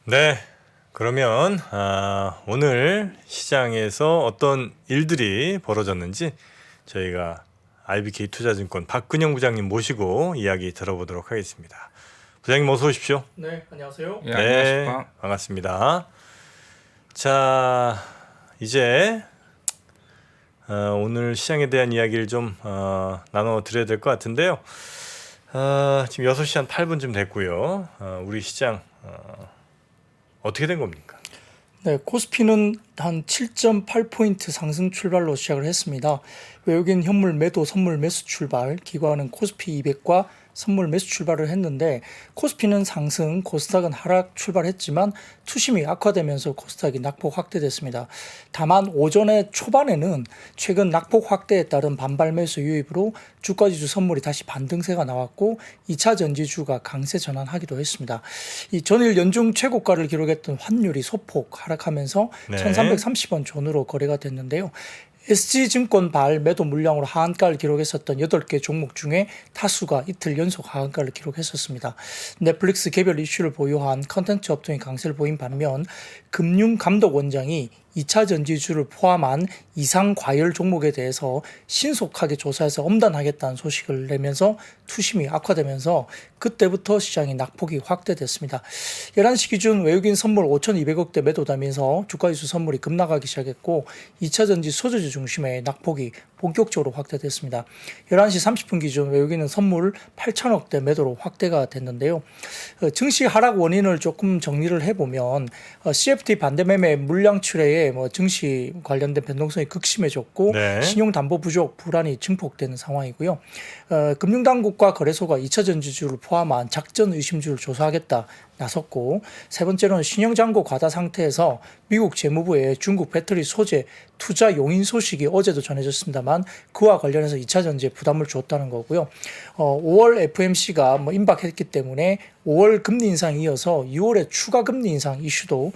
네, 그러면 오늘 시장에서 어떤 일들이 벌어졌는지 저희가 IBK 투자증권 박근영 부장님 모시고 이야기 들어보도록 하겠습니다. 부장님 어서 오십시오. 네, 안녕하세요. 예, 네, 안녕하십니까. 반갑습니다. 자, 이제 오늘 시장에 대한 이야기를 좀 나눠드려야 될 것 같은데요. 지금 6시 한 8분쯤 됐고요. 우리 시장 어떻게 된 겁니까? 네, 코스피는 한 7.8포인트 상승 출발로 시작을 했습니다. 외국인 현물 매도, 선물 매수 출발, 기관은 코스피 200과 선물 매수 출발을 했는데 코스피는 상승, 코스닥은 하락 출발했지만 투심이 악화되면서 코스닥이 낙폭 확대됐습니다. 다만 오전에 초반에는 최근 낙폭 확대에 따른 반발 매수 유입으로 주가지수 선물이 다시 반등세가 나왔고 2차 전지주가 강세 전환하기도 했습니다. 이 전일 연중 최고가를 기록했던 환율이 소폭 하락하면서 네. 1330원 존으로 거래가 됐는데요. SG증권 발 매도 물량으로 하한가를 기록했었던 8개 종목 중에 다수가 이틀 연속 하한가를 기록했었습니다. 넷플릭스 개별 이슈를 보유한 컨텐츠 업종이 강세를 보인 반면 금융감독원장이 2차 전지주를 포함한 이상 과열 종목에 대해서 신속하게 조사해서 엄단하겠다는 소식을 내면서 투심이 악화되면서 그때부터 시장이 낙폭이 확대됐습니다. 11시 기준 외국인 선물 5,200억대 매도되면서 주가지수 선물이 급락하기 시작했고 2차 전지 소재주 중심의 낙폭이 본격적으로 확대됐습니다. 11시 30분 기준 외국인은 선물 8,000억대 매도로 확대가 됐는데요. 증시 하락 원인을 조금 정리를 해보면 CFD 반대매매 물량 출회에 증시 관련된 변동성이 극심해졌고 네. 신용담보 부족 불안이 증폭되는 상황이고요. 금융당국과 거래소가 2차 전지주를 포함한 작전 의심주를 조사하겠다 나섰고 세 번째로는 신용잔고 과다 상태에서 미국 재무부의 중국 배터리 소재 투자 용인 소식이 어제도 전해졌습니다만 그와 관련해서 2차 전지에 부담을 줬다는 거고요. 5월 FMC가 임박했기 때문에 5월 금리 인상에 이어서 6월에 추가 금리 인상 이슈도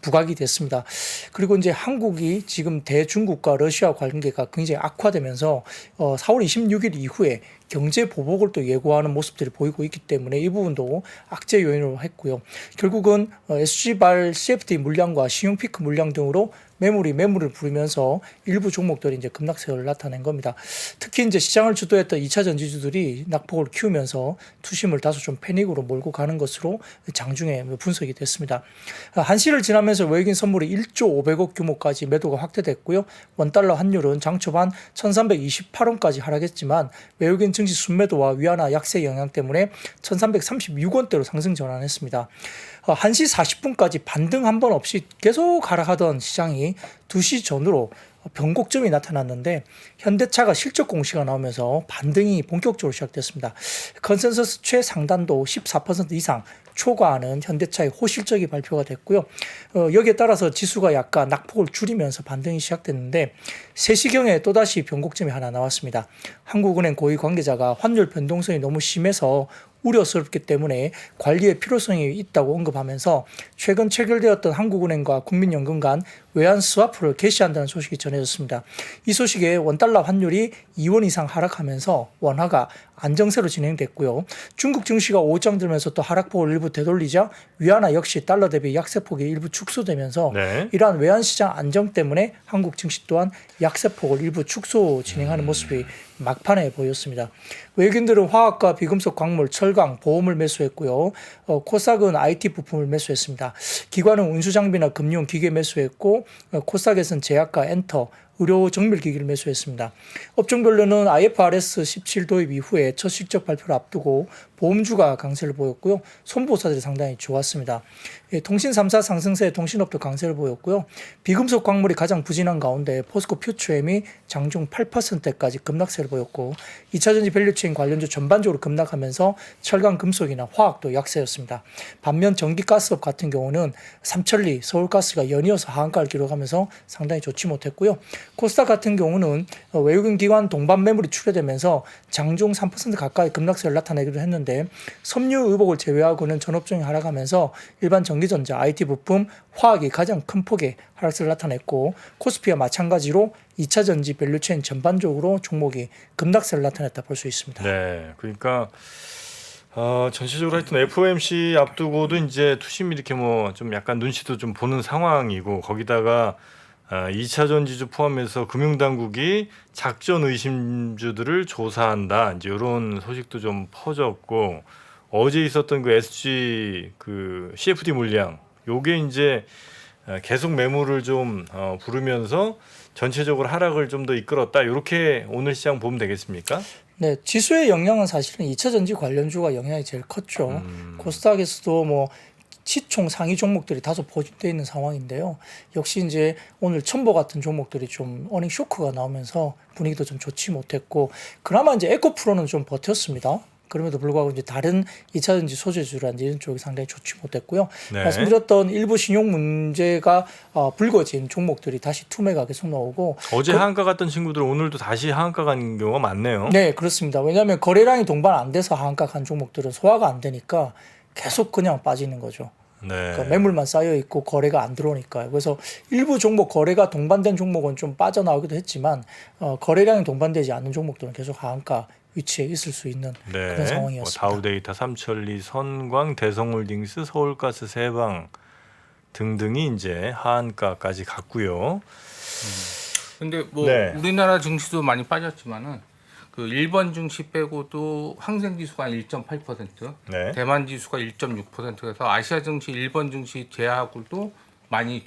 부각이 됐습니다. 그리고 이제 한국이 지금 대중국과 러시아 관계가 굉장히 악화되면서 4월 26일 이후에 경제 보복을 또 예고하는 모습들이 보이고 있기 때문에 이 부분도 악재 요인으로 했고요. 결국은 SG발 CFD 물량과 신용피크 물량 등으로 매물을 부리면서 일부 종목들이 이제 급락세를 나타낸 겁니다. 특히 이제 시장을 주도했던 2차 전지주들이 낙폭을 키우면서 투심을 다소 좀 패닉으로 몰고 가는 것으로 장중에 분석이 됐습니다. 한시를 지나면서 외국인 선물이 1조 500억 규모까지 매도가 확대됐고요. 원달러 환율은 장 초반 1328원까지 하락했지만 외국인 증시 순매도와 위안화 약세 영향 때문에 1336원대로 상승 전환했습니다. 1시 40분까지 반등 한 번 없이 계속 하락하던 시장이 2시 전후로 변곡점이 나타났는데 현대차가 실적 공시가 나오면서 반등이 본격적으로 시작됐습니다. 컨센서스 최상단도 14% 이상 초과하는 현대차의 호실적이 발표가 됐고요. 여기에 따라서 지수가 약간 낙폭을 줄이면서 반등이 시작됐는데 3시경에 또다시 변곡점이 하나 나왔습니다. 한국은행 고위 관계자가 환율 변동성이 너무 심해서 우려스럽기 때문에 관리의 필요성이 있다고 언급하면서 최근 체결되었던 한국은행과 국민연금 간 외환 스와프를 개시한다는 소식이 전해졌습니다. 이 소식에 원달러 환율이 2원 이상 하락하면서 원화가 안정세로 진행됐고요. 중국 증시가 오장들면서 또 하락폭을 일부 되돌리자 위안화 역시 달러 대비 약세폭이 일부 축소되면서 네. 이러한 외환시장 안정 때문에 한국 증시 또한 약세폭을 일부 축소 진행하는 모습이 막판에 보였습니다. 외국인들은 화학과 비금속 광물, 철강, 보험을 매수했고요. 코스닥은 IT 부품을 매수했습니다. 기관은 운수장비나 금융, 기계 매수했고 코스닥에서는 제약과 엔터, 의료 정밀기기를 매수했습니다. 업종별로는 IFRS 17 도입 이후에 첫 실적 발표를 앞두고 보험주가 강세를 보였고요. 손보사들이 상당히 좋았습니다. 통신 3사 상승세에 통신업도 강세를 보였고요. 비금속 광물이 가장 부진한 가운데 포스코 퓨처엠이 장중 8%까지 급락세를 보였고 2차 전지 밸류체인 관련주 전반적으로 급락하면서 철강, 금속이나 화학도 약세였습니다. 반면 전기가스업 같은 경우는 삼천리, 서울가스가 연이어서 하한가를 기록하면서 상당히 좋지 못했고요. 코스닥 같은 경우는 외국인 기관 동반 매물이 출회되면서 장중 3% 가까이 급락세를 나타내기도 했는데 섬유 의복을 제외하고는 전 업종이 하락하면서 일반 전기전자, IT 부품, 화학이 가장 큰 폭의 하락세를 나타냈고 코스피와 마찬가지로 2차 전지 밸류체인 전반적으로 종목이 급락세를 나타냈다 볼 수 있습니다. 네, 그러니까 전체적으로 하여튼 FOMC 앞두고도 이제 투심이 이렇게 뭐 좀 약간 눈치도 좀 보는 상황이고 거기다가 2차 전지주 포함해서 금융당국이 작전 의심주들을 조사한다. 이제 이런 소식도 좀 퍼졌고 어제 있었던 그 SG 그 CFD 물량 요게 이제 계속 매물을 좀 부르면서 전체적으로 하락을 좀 더 이끌었다. 이렇게 오늘 시장 보면 되겠습니까? 네, 지수의 영향은 사실은 2차 전지 관련주가 영향이 제일 컸죠. 코스닥에서도 뭐 시총 상위 종목들이 다소 포진되어 있는 상황인데요. 역시 이제 오늘 첨보 같은 종목들이 좀 어닝 쇼크가 나오면서 분위기도 좀 좋지 못했고, 그나마 이제 에코프로는 좀 버텼습니다. 그럼에도 불구하고 이제 다른 2차 전지 소재주라든지 이런 쪽이 상당히 좋지 못했고요. 네. 말씀드렸던 일부 신용 문제가 불거진 종목들이 다시 투매가 계속 나오고, 어제 하한가 갔던 친구들 오늘도 다시 하한가 간 경우가 많네요. 네, 그렇습니다. 왜냐하면 거래량이 동반 안 돼서 하한가 간 종목들은 소화가 안 되니까 계속 그냥 빠지는 거죠. 네. 그러니까 매물만 쌓여 있고 거래가 안 들어오니까요. 그래서 일부 종목 거래가 동반된 종목은 좀 빠져나오기도 했지만 거래량이 동반되지 않는 종목들은 계속 하한가 위치에 있을 수 있는 네. 그런 상황이었습니다. 다우데이터, 삼천리, 선광, 대성홀딩스, 서울가스, 세방 등등이 이제 하한가까지 갔고요. 근데 뭐 네. 우리나라 증시도 많이 빠졌지만은 그 일본 증시 빼고도 항생 지수가 1.8%, 네. 대만 지수가 1.6%에서 아시아 증시, 일본 증시 제하고도 많이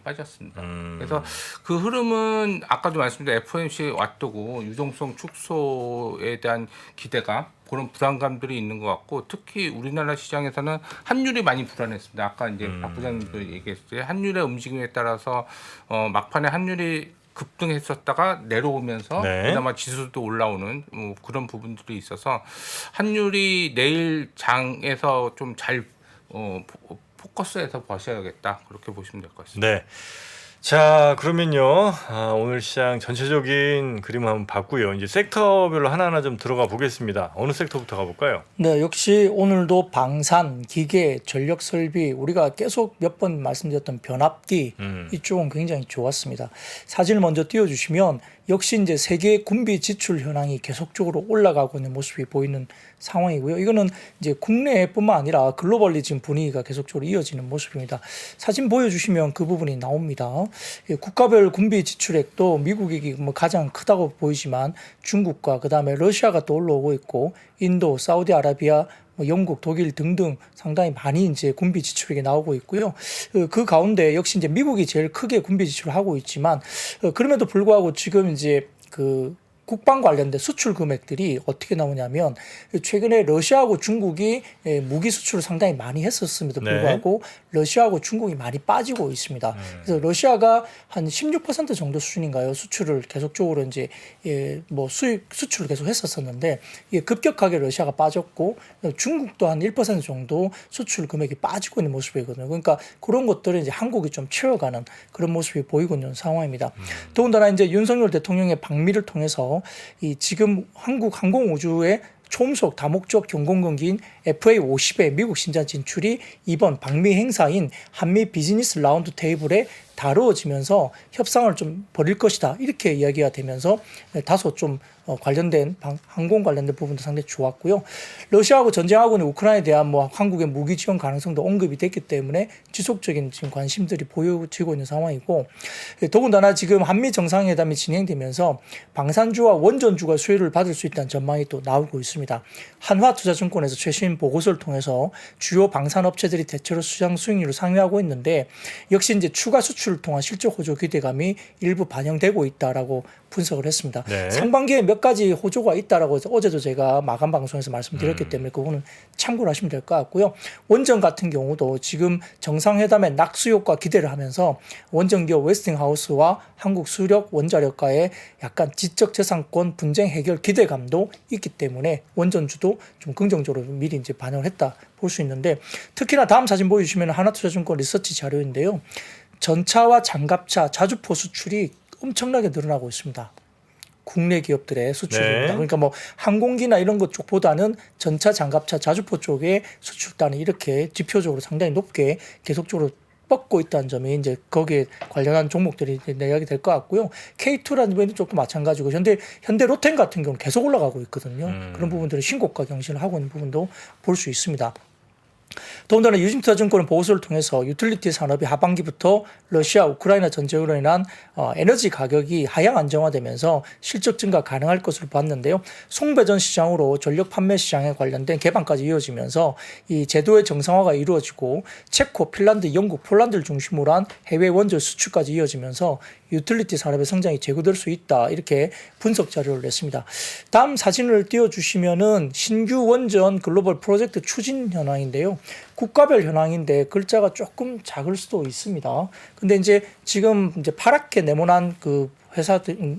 빠졌습니다. 그래서 그 흐름은 아까도 말씀드린 FOMC 왔다고 유동성 축소에 대한 기대감, 그런 부담감들이 있는 것 같고, 특히 우리나라 시장에서는 환율이 많이 불안했습니다. 아까 이제 박 부장님도 얘기했어요. 환율의 움직임에 따라서 막판에 환율이 급등했었다가 내려오면서 네. 그나마 지수도 올라오는 그런 부분들이 있어서 환율이 내일 장에서 좀 잘 포커스해서 보셔야겠다, 그렇게 보시면 될 것 같습니다. 네. 자, 그러면요. 오늘 시장 전체적인 그림을 한번 봤고요. 이제 섹터별로 하나하나 좀 들어가 보겠습니다. 어느 섹터부터 가볼까요? 네, 역시 오늘도 방산, 기계, 전력 설비, 우리가 계속 몇 번 말씀드렸던 변압기 이쪽은 굉장히 좋았습니다. 사진을 먼저 띄워주시면 역시 이제 세계 군비 지출 현황이 계속적으로 올라가고 있는 모습이 보이는 상황이고요. 이거는 이제 국내뿐만 아니라 글로벌리 지금 분위기가 계속적으로 이어지는 모습입니다. 사진 보여주시면 그 부분이 나옵니다. 국가별 군비 지출액도 미국이 뭐 가장 크다고 보이지만 중국과 그 다음에 러시아가 또 올라오고 있고, 인도, 사우디아라비아, 영국, 독일 등등 상당히 많이 이제 군비 지출액이 나오고 있고요. 그 가운데 역시 이제 미국이 제일 크게 군비 지출을 하고 있지만, 그럼에도 불구하고 지금 이제 그 국방 관련된 수출 금액들이 어떻게 나오냐면, 최근에 러시아하고 중국이 무기 수출을 상당히 많이 했었음에도 불구하고 러시아하고 중국이 많이 빠지고 있습니다. 그래서 러시아가 한 16% 정도 수준인가요? 수출을 계속적으로 이제 뭐 수출을 계속 했었었는데, 이게 급격하게 러시아가 빠졌고 중국도 한 1% 정도 수출 금액이 빠지고 있는 모습이거든요. 그러니까 그런 것들을 이제 한국이 좀 채워가는 그런 모습이 보이고 있는 상황입니다. 더군다나 이제 윤석열 대통령의 방미를 통해서 이 지금 한국 항공우주의 초음속 다목적 경공근기인 FA-50의 미국 신장 진출이 이번 방미 행사인 한미 비즈니스 라운드 테이블에 다루어지면서 협상을 좀 벌일 것이다, 이렇게 이야기가 되면서 다소 좀 관련된 항공 관련된 부분도 상당히 좋았고요. 러시아하고 전쟁하고 있는 우크라이나에 대한 뭐 한국의 무기 지원 가능성도 언급이 됐기 때문에 지속적인 지금 관심들이 보여지고 있는 상황이고, 더군다나 지금 한미 정상회담이 진행되면서 방산주와 원전주가 수혜를 받을 수 있다는 전망이 또 나오고 있습니다. 한화투자증권에서 최신 보고서를 통해서 주요 방산업체들이 대체로 시장 수익률을 상회하고 있는데, 역시 이제 추가 수출을 통한 실적 호조 기대감이 일부 반영되고 있다라고 분석을 했습니다. 네. 상반기에 몇 가지 호조가 있다라고 해서 어제도 제가 마감 방송에서 말씀드렸기 때문에 그거는 참고를 하시면 될 것 같고요. 원전 같은 경우도 지금 정상회담의 낙수 효과 기대를 하면서 원전 기업 웨스팅하우스와 한국 수력 원자력과의 약간 지적재산권 분쟁 해결 기대감도 있기 때문에 원전주도 좀 긍정적으로 미리 이제 반영을 했다 볼 수 있는데, 특히나 다음 사진 보여주시면 하나투자증권 리서치 자료인데요. 전차와 장갑차, 자주포 수출이 엄청나게 늘어나고 있습니다. 국내 기업들의 수출입니다. 네. 그러니까 뭐 항공기나 이런 것 쪽보다는 전차, 장갑차, 자주포 쪽의 수출단이 이렇게 지표적으로 상당히 높게 계속적으로 뻗고 있다는 점이 이제 거기에 관련한 종목들이 내역이 될 것 같고요. K2라는 부분도 조금 마찬가지고 현대 로템 같은 경우는 계속 올라가고 있거든요. 그런 부분들은 신고가 경신을 하고 있는 부분도 볼 수 있습니다. 더군다나 유진투자증권은 보고서를 통해서 유틸리티 산업이 하반기부터 러시아 우크라이나 전쟁으로 인한 에너지 가격이 하향 안정화되면서 실적 증가 가능할 것으로 봤는데요. 송배전 시장으로 전력 판매 시장에 관련된 개방까지 이어지면서 이 제도의 정상화가 이루어지고 체코, 핀란드, 영국, 폴란드를 중심으로 한 해외 원전 수출까지 이어지면서 유틸리티 산업의 성장이 제고될 수 있다. 이렇게 분석 자료를 냈습니다. 다음 사진을 띄워주시면은 신규 원전 글로벌 프로젝트 추진 현황인데요. 국가별 현황인데 글자가 조금 작을 수도 있습니다. 근데 이제 지금 이제 파랗게 네모난 그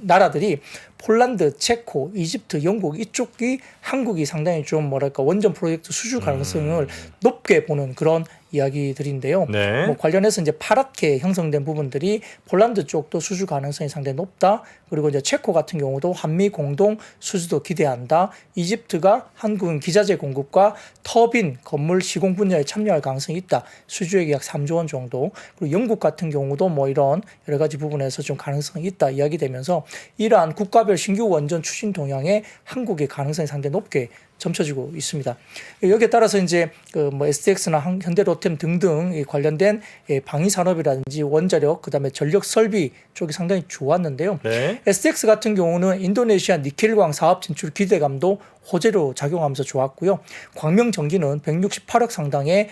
나라들이 폴란드, 체코, 이집트, 영국 이쪽이 한국이 상당히 좀 뭐랄까 원전 프로젝트 수주 가능성을 높게 보는 그런 이야기들인데요. 네. 뭐 관련해서 이제 파랗게 형성된 부분들이 폴란드 쪽도 수주 가능성이 상당히 높다. 그리고 이제 체코 같은 경우도 한미 공동 수주도 기대한다. 이집트가 한국은 기자재 공급과 터빈, 건물 시공 분야에 참여할 가능성이 있다. 수주액이 약 3조 원 정도. 그리고 영국 같은 경우도 뭐 이런 여러 가지 부분에서 좀 가능성이 있다 이야기되면서 이러한 국가별 신규 원전 추진 동향에 한국의 가능성이 상당히 높게 점쳐지고 있습니다. 여기에 따라서 이제 뭐 STX나 현대로템 등등 관련된 방위 산업이라든지 원자력, 그다음에 전력 설비 쪽이 상당히 좋았는데요. 네. STX 같은 경우는 인도네시아 니켈광 사업 진출 기대감도 호재로 작용하면서 좋았고요. 광명전기는 168억 상당의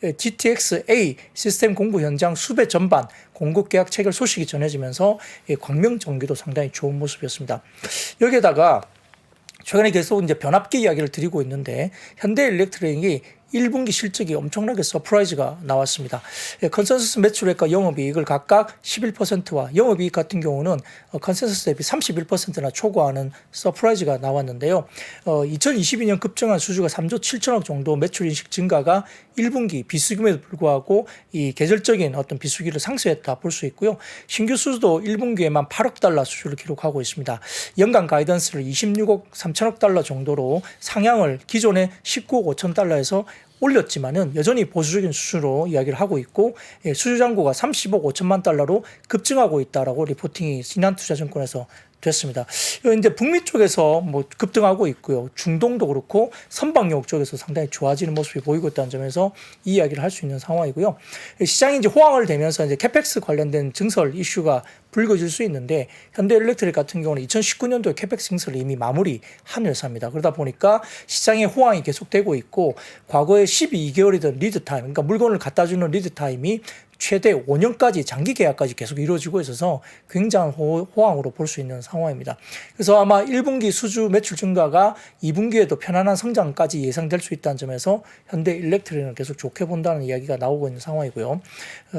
GTX-A 시스템 공부 현장 수배 전반 공급 계약 체결 소식이 전해지면서 광명전기도 상당히 좋은 모습이었습니다. 여기에다가 최근에 계속 이제 변압기 이야기를 드리고 있는데 현대일렉트릭이 1분기 실적이 엄청나게 서프라이즈가 나왔습니다. 컨센서스 매출액과 영업이익을 각각 11%와 영업이익 같은 경우는 컨센서스 대비 31%나 초과하는 서프라이즈가 나왔는데요. 2022년 급증한 수주가 3조 7천억 정도 매출 인식 증가가 1분기 비수기임에도 불구하고 이 계절적인 어떤 비수기를 상쇄했다 볼 수 있고요. 신규 수주도 1분기에만 8억 달러 수주를 기록하고 있습니다. 연간 가이던스를 26억 3천억 달러 정도로 상향을 기존의 19억 5천 달러에서 올렸지만은 여전히 보수적인 수주로 이야기를 하고 있고 수주 잔고가 30억 5천만 달러로 급증하고 있다라고 리포팅이 신한투자증권에서 됐습니다. 이제 북미 쪽에서 뭐 급등하고 있고요. 중동도 그렇고 선박용 쪽에서 상당히 좋아지는 모습이 보이고 있다는 점에서 이 이야기를 할 수 있는 상황이고요. 시장이 이제 호황을 되면서 이제 캐펙스 관련된 증설 이슈가 불거질 수 있는데 현대일렉트릭 같은 경우는 2019년도에 캐펙스 증설을 이미 마무리한 회사입니다. 그러다 보니까 시장의 호황이 계속되고 있고 과거에 12개월이던 리드 타임, 그러니까 물건을 갖다 주는 리드 타임이 최대 5년까지 장기 계약까지 계속 이루어지고 있어서 굉장한 호황으로 볼 수 있는 상황입니다. 그래서 아마 1분기 수주 매출 증가가 2분기에도 편안한 성장까지 예상될 수 있다는 점에서 현대일렉트릭은 계속 좋게 본다는 이야기가 나오고 있는 상황이고요.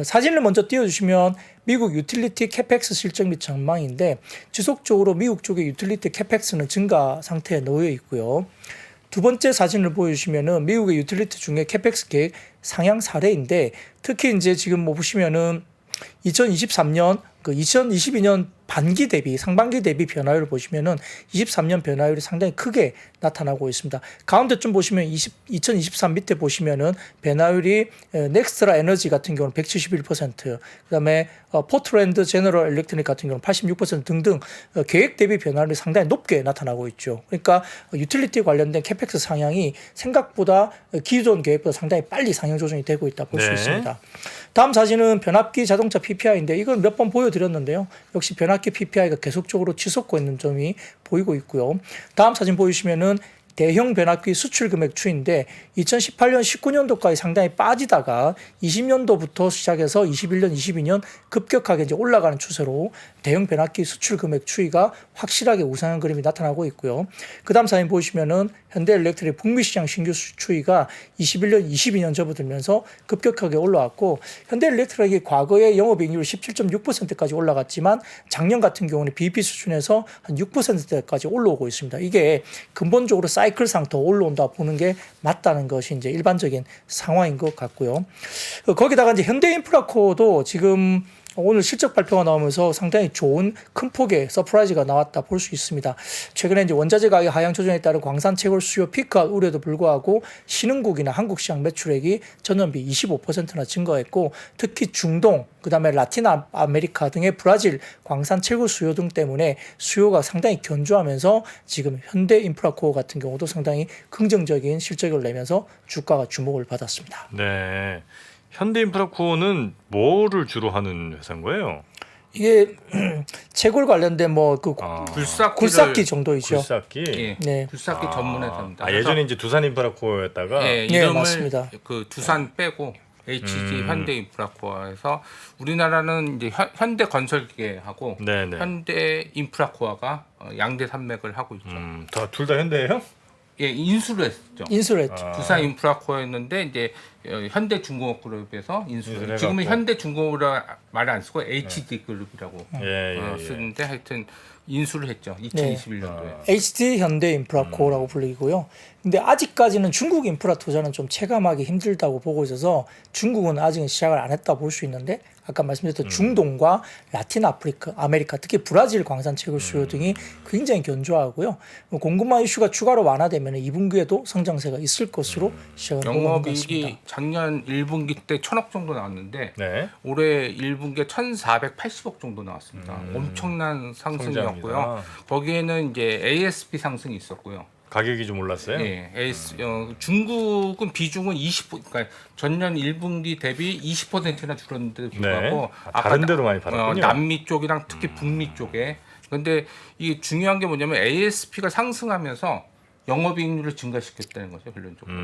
사진을 먼저 띄워주시면 미국 유틸리티 캐펙스 실적 및 전망인데 지속적으로 미국 쪽의 유틸리티 캐펙스는 증가 상태에 놓여 있고요. 두 번째 사진을 보여주시면은 미국의 유틸리티 중에 캐펙스 계획 상향 사례인데 특히 이제 지금 뭐 보시면은 2023년 2022년 반기 대비 상반기 대비 변화율을 보시면은 23년 변화율이 상당히 크게 나타나고 있습니다. 가운데 좀 보시면 2023 밑에 보시면은 변화율이 넥스트라 에너지 같은 경우는 171%, 그다음에 포트랜드 제너럴 일렉트릭 같은 경우는 86% 등등 계획 대비 변화율이 상당히 높게 나타나고 있죠. 그러니까 유틸리티 관련된 캐펙스 상향이 생각보다 기존 계획보다 상당히 빨리 상향 조정이 되고 있다 볼 수 네. 있습니다. 다음 사진은 변압기 자동차 PPI인데 이건 몇 번 보여드렸는데요. 역시 변압기 PPI가 계속적으로 치솟고 있는 점이 보이고 있고요. 다음 사진 보여주시면은 대형 변압기 수출 금액 추이인데 2018년 19년도까지 상당히 빠지다가 20년도부터 시작해서 21년 22년 급격하게 이제 올라가는 추세로 대형 변압기 수출 금액 추이가 확실하게 우상한 그림이 나타나고 있고요. 그다음 사진 보시면은 현대일렉트릭 북미 시장 신규 추이가 21년 22년 접어들면서 급격하게 올라왔고 현대일렉트릭이 과거에 영업이익률 17.6%까지 올라갔지만 작년 같은 경우는 BEP 수준에서 한 6%대까지 올라오고 있습니다. 이게 근본적으로 사이클상 더 올라온다 보는 게 맞다는 것이 이제 일반적인 상황인 것 같고요. 거기다가 이제 현대인프라코도 지금 오늘 실적 발표가 나오면서 상당히 좋은 큰 폭의 서프라이즈가 나왔다 볼 수 있습니다. 최근에 이제 원자재 가격 하향 조정에 따른 광산 채굴 수요 피크아웃 우려도 불구하고 신흥국이나 한국 시장 매출액이 전년비 25%나 증가했고 특히 중동, 그다음에 라틴 아메리카 등의 브라질 광산 채굴 수요 등 때문에 수요가 상당히 견조하면서 지금 현대인프라코어 같은 경우도 상당히 긍정적인 실적을 내면서 주가가 주목을 받았습니다. 네. 현대인프라코어는 뭐를 주로 하는 회사인 거예요? 이게 채굴 관련된 뭐 그 굴삭기 정도이죠. 굴삭기. 예, 네. 굴삭기 전문 회사입니다. 예전에 이제 두산인프라코어였다가 예, 네, 이름을 맞습니다. 그 두산 빼고 HG 현대인프라코어에서 우리나라는 이제 현대건설기계하고 네네. 현대인프라코어가 양대 산맥을 하고 있죠. 둘 다 현대예요? 예, 인수를 했죠. 인수를 했죠. 두산 인프라코어였는데 이제 현대중공업그룹에서 인수를 인수를 지금은 해갖고. 현대중공업이라 말 안 쓰고 HD 그룹이라고 예. 쓰는데 하여튼 인수를 했죠. 2021년도에. HD 현대인프라코어라고 불리고요. 근데 아직까지는 중국 인프라 투자는 좀 체감하기 힘들다고 보고 있어서 중국은 아직은 시작을 안 했다 볼 수 있는데 아까 말씀드렸던 중동과 라틴 아메리카 특히 브라질 광산 채굴 수요 등이 굉장히 견조하고요. 공급망 이슈가 추가로 완화되면 2분기에도 성장세가 있을 것으로 시작을 보고 있는 것 같습니다. 영업이익이 작년 1분기 때 1,000억 정도 나왔는데 네. 올해 1분기에 1,480억 정도 나왔습니다. 엄청난 상승이었고요. 성장입니다. 거기에는 이제 ASP 상승이 있었고요. 가격이 좀 올랐어요? 예, 중국은 비중은 그러니까 전년 1분기 대비 20%나 줄었는데도 불구하고 다른 데로 많이 팔았군요. 남미 쪽이랑 특히 북미 쪽에. 근데 이게 중요한 게 뭐냐면 ASP가 상승하면서 영업이익률을 증가시켰다는 거죠, 결론적으로.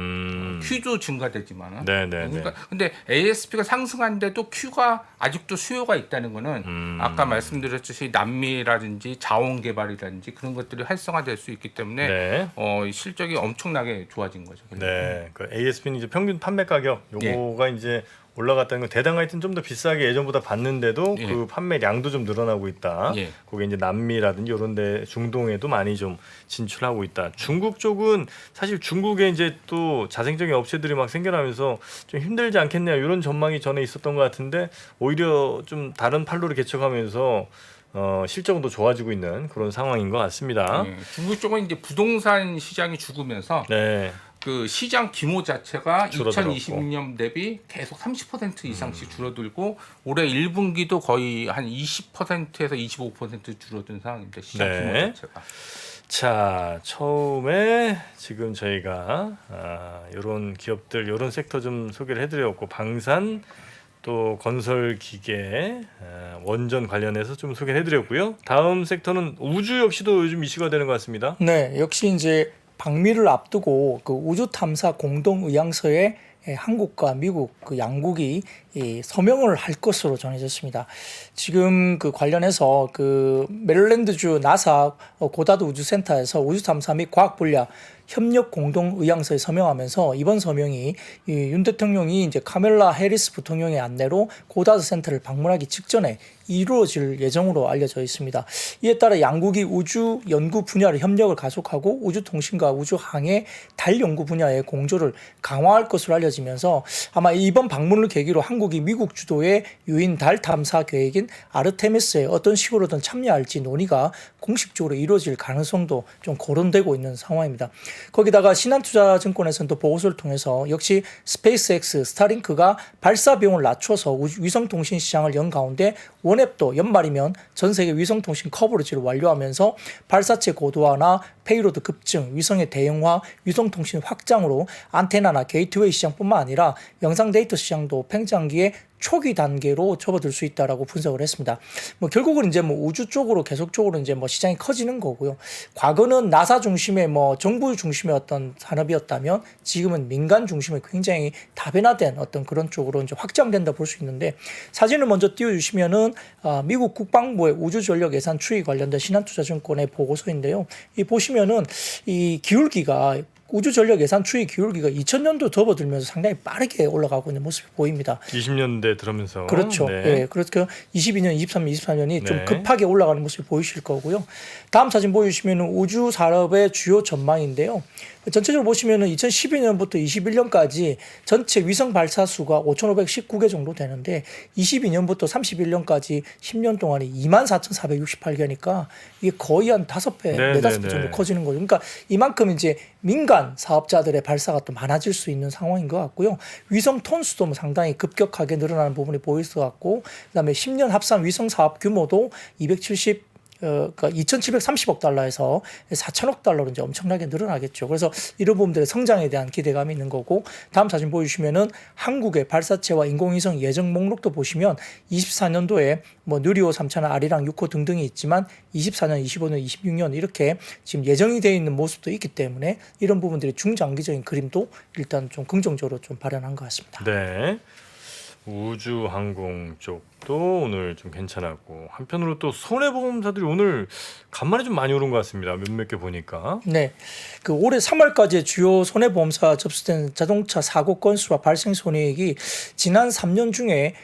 Q도 증가되지만은. 네네네. 그러니까 근데 ASP가 상승한데도 Q가 아직도 수요가 있다는 거는 아까 말씀드렸듯이 남미라든지 자원 개발이라든지 그런 것들이 활성화될 수 있기 때문에 네. 실적이 엄청나게 좋아진 거죠. 네. 그 ASP는 이제 평균 판매 가격 요거가 이제 올라갔다는 건 대당 하여튼 좀 더 비싸게 예전보다 받는데도 예. 그 판매량도 좀 늘어나고 있다. 예. 그게 이제 남미라든지 이런 데 중동에도 많이 좀 진출하고 있다. 중국 쪽은 사실 중국에 이제 또 자생적인 업체들이 막 생겨나면서 좀 힘들지 않겠냐 이런 전망이 전에 있었던 것 같은데 오히려 좀 다른 판로를 개척하면서 실적은 더 좋아지고 있는 그런 상황인 것 같습니다. 중국 쪽은 이제 부동산 시장이 죽으면서 네. 그 시장 규모 자체가 줄어들었고. 2020년 대비 계속 30% 이상씩 줄어들고 올해 1분기도 거의 한 20%에서 25% 줄어든 상황입니다. 시장 네. 규모 자체가. 자, 처음에 지금 저희가 이런 기업들, 이런 섹터 좀 소개를 해드렸고 방산 또 건설 기계, 원전 관련해서 좀 소개를 해드렸고요. 다음 섹터는 우주 역시도 요즘 이슈가 되는 것 같습니다. 네, 역시 이제 방미를 앞두고 그 우주 탐사 공동 의향서에 한국과 미국 그 양국이 서명을 할 것으로 전해졌습니다. 지금 그 관련해서 그 메릴랜드주 나사 고다드 우주센터에서 우주 탐사 및 과학 분야 협력 공동 의향서에 서명하면서 이번 서명이 윤 대통령이 이제 카멜라 해리스 부통령의 안내로 고다드 센터를 방문하기 직전에 이루어질 예정으로 알려져 있습니다. 이에 따라 양국이 우주 연구 분야의 협력을 가속하고 우주 통신과 우주 항해, 달 연구 분야의 공조를 강화할 것으로 알려지면서 아마 이번 방문을 계기로 한국이 미국 주도의 유인 달 탐사 계획인 아르테미스에 어떤 식으로든 참여할지 논의가 공식적으로 이루어질 가능성도 좀 거론되고 있는 상황입니다. 거기다가 신한투자증권에서는 또 보고서를 통해서 역시 스페이스X, 스타링크가 발사 비용을 낮춰서 위성통신 시장을 연 가운데 원앱도 연말이면 전 세계 위성통신 커버리지를 완료하면서 발사체 고도화나 페이로드 급증, 위성의 대형화, 위성통신 확장으로 안테나나 게이트웨이 시장뿐만 아니라 영상 데이터 시장도 팽창기에 초기 단계로 접어들 수 있다라고 분석을 했습니다. 뭐 결국은 이제 뭐 우주 쪽으로 계속적으로 이제 뭐 시장이 커지는 거고요. 과거는 나사 중심의 뭐 정부 중심의 어떤 산업이었다면 지금은 민간 중심의 굉장히 다변화된 어떤 그런 쪽으로 이제 확장된다 볼 수 있는데 사진을 먼저 띄워주시면은 미국 국방부의 우주 전력 예산 추이 관련된 신한투자증권의 보고서인데요. 이 보시면은 이 기울기가 우주 전력 예산 추이 기울기가 2000년도 접어들면서 상당히 빠르게 올라가고 있는 모습이 보입니다. 20년대 들으면서 그렇죠. 네. 예, 그렇게 22년, 23년, 24년이 좀 네. 급하게 올라가는 모습이 보이실 거고요. 다음 사진 보여주시면 우주 산업의 주요 전망인데요. 전체적으로 보시면 2012년부터 21년까지 전체 위성 발사 수가 5,519개 정도 되는데 22년부터 31년까지 10년 동안에 24,468개니까 이게 거의 한 5배, 네, 4-5배 네, 정도 네. 커지는 거죠. 그러니까 이만큼 이제 민간 사업자들의 발사가 또 많아질 수 있는 상황인 것 같고요. 위성 톤수도 뭐 상당히 급격하게 늘어나는 부분이 보일 것 같고, 그다음에 10년 합산 위성 사업 규모도 그러니까 2,730억 달러에서 4천억 달러로 이제 엄청나게 늘어나겠죠. 그래서 이런 부분들의 성장에 대한 기대감이 있는 거고, 다음 사진 보여주시면은 한국의 발사체와 인공위성 예정 목록도 보시면 24년도에 뭐 누리호 3차나 아리랑 6호 등등이 있지만 24년, 25년, 26년 이렇게 지금 예정이 되어 있는 모습도 있기 때문에 이런 부분들이 중장기적인 그림도 일단 좀 긍정적으로 좀 발현한 것 같습니다. 네. 우주 항공 쪽도 오늘 좀 괜찮았고, 한편으로 또 손해보험사들이 오늘 간만에 좀 많이 오른 것 같습니다. 몇몇 개 보니까. 네, 그 올해 3월까지 주요 손해보험사 접수된 자동차 사고 건수와 발생 손해액이 지난 3년 중에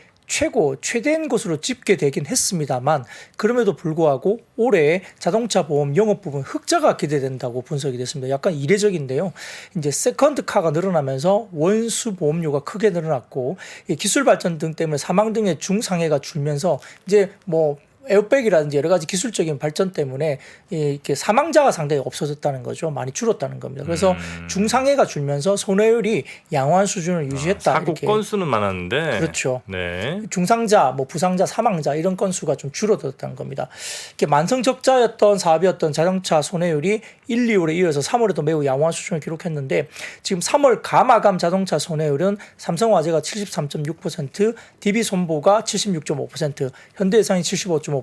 최대인 것으로 집계되긴 했습니다만, 그럼에도 불구하고 올해 자동차 보험 영업 부분 흑자가 기대된다고 분석이 됐습니다. 약간 이례적인데요. 이제 세컨드카가 늘어나면서 원수 보험료가 크게 늘어났고, 기술 발전 등 때문에 사망 등의 중상해가 줄면서 이제 뭐 에어백이라든지 여러 가지 기술적인 발전 때문에 이렇게 사망자가 상당히 없어졌다는 거죠. 많이 줄었다는 겁니다. 그래서 중상해가 줄면서 손해율이 양호한 수준을 유지했다. 사고 이렇게. 건수는 많았는데. 그렇죠. 네. 중상자, 뭐 부상자, 사망자 이런 건수가 좀 줄어들었다는 겁니다. 이렇게 만성 적자였던 사업이었던 자동차 손해율이 1, 2월에 이어서 3월에도 매우 양호한 수준을 기록했는데, 지금 3월 가마감 자동차 손해율은 삼성화재가 73.6%, DB손보가 76.5%, 현대해상이 75.5%,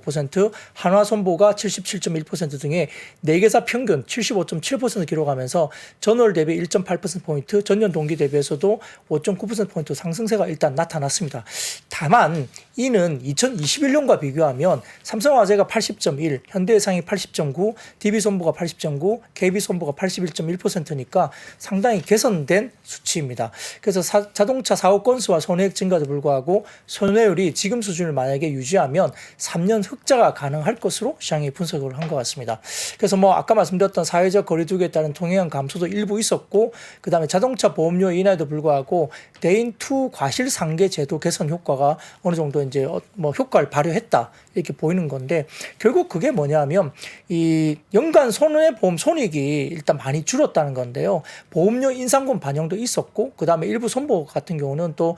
한화손보가 77.1% 등의 4개사 평균 75.7% 기록하면서 전월 대비 1.8%포인트, 전년 동기 대비해서도 5.9%포인트 상승세가 일단 나타났습니다. 다만 이는 2021년과 비교하면 삼성화재가 80.1, 현대해상이 80.9, DB손보가 80.9, KB손보가 81.1%니까 상당히 개선된 수치입니다. 그래서 자동차 사고 건수와 손해액 증가도 불구하고 손해율이 지금 수준을 만약에 유지하면 3년 흑자가 가능할 것으로 시장이 분석을 한 것 같습니다. 그래서 뭐 아까 말씀드렸던 사회적 거리두기에 따른 통행량 감소도 일부 있었고, 그다음에 자동차 보험료 인하에도 불구하고 대인 투 과실 상계 제도 개선 효과가 어느 정도 이제 뭐 효과를 발휘했다 이렇게 보이는 건데, 결국 그게 뭐냐면 이 연간 손해보험 손익이 일단 많이 줄었다는 건데요. 보험료 인상분 반영도 있었고, 그다음에 일부 손보 같은 경우는 또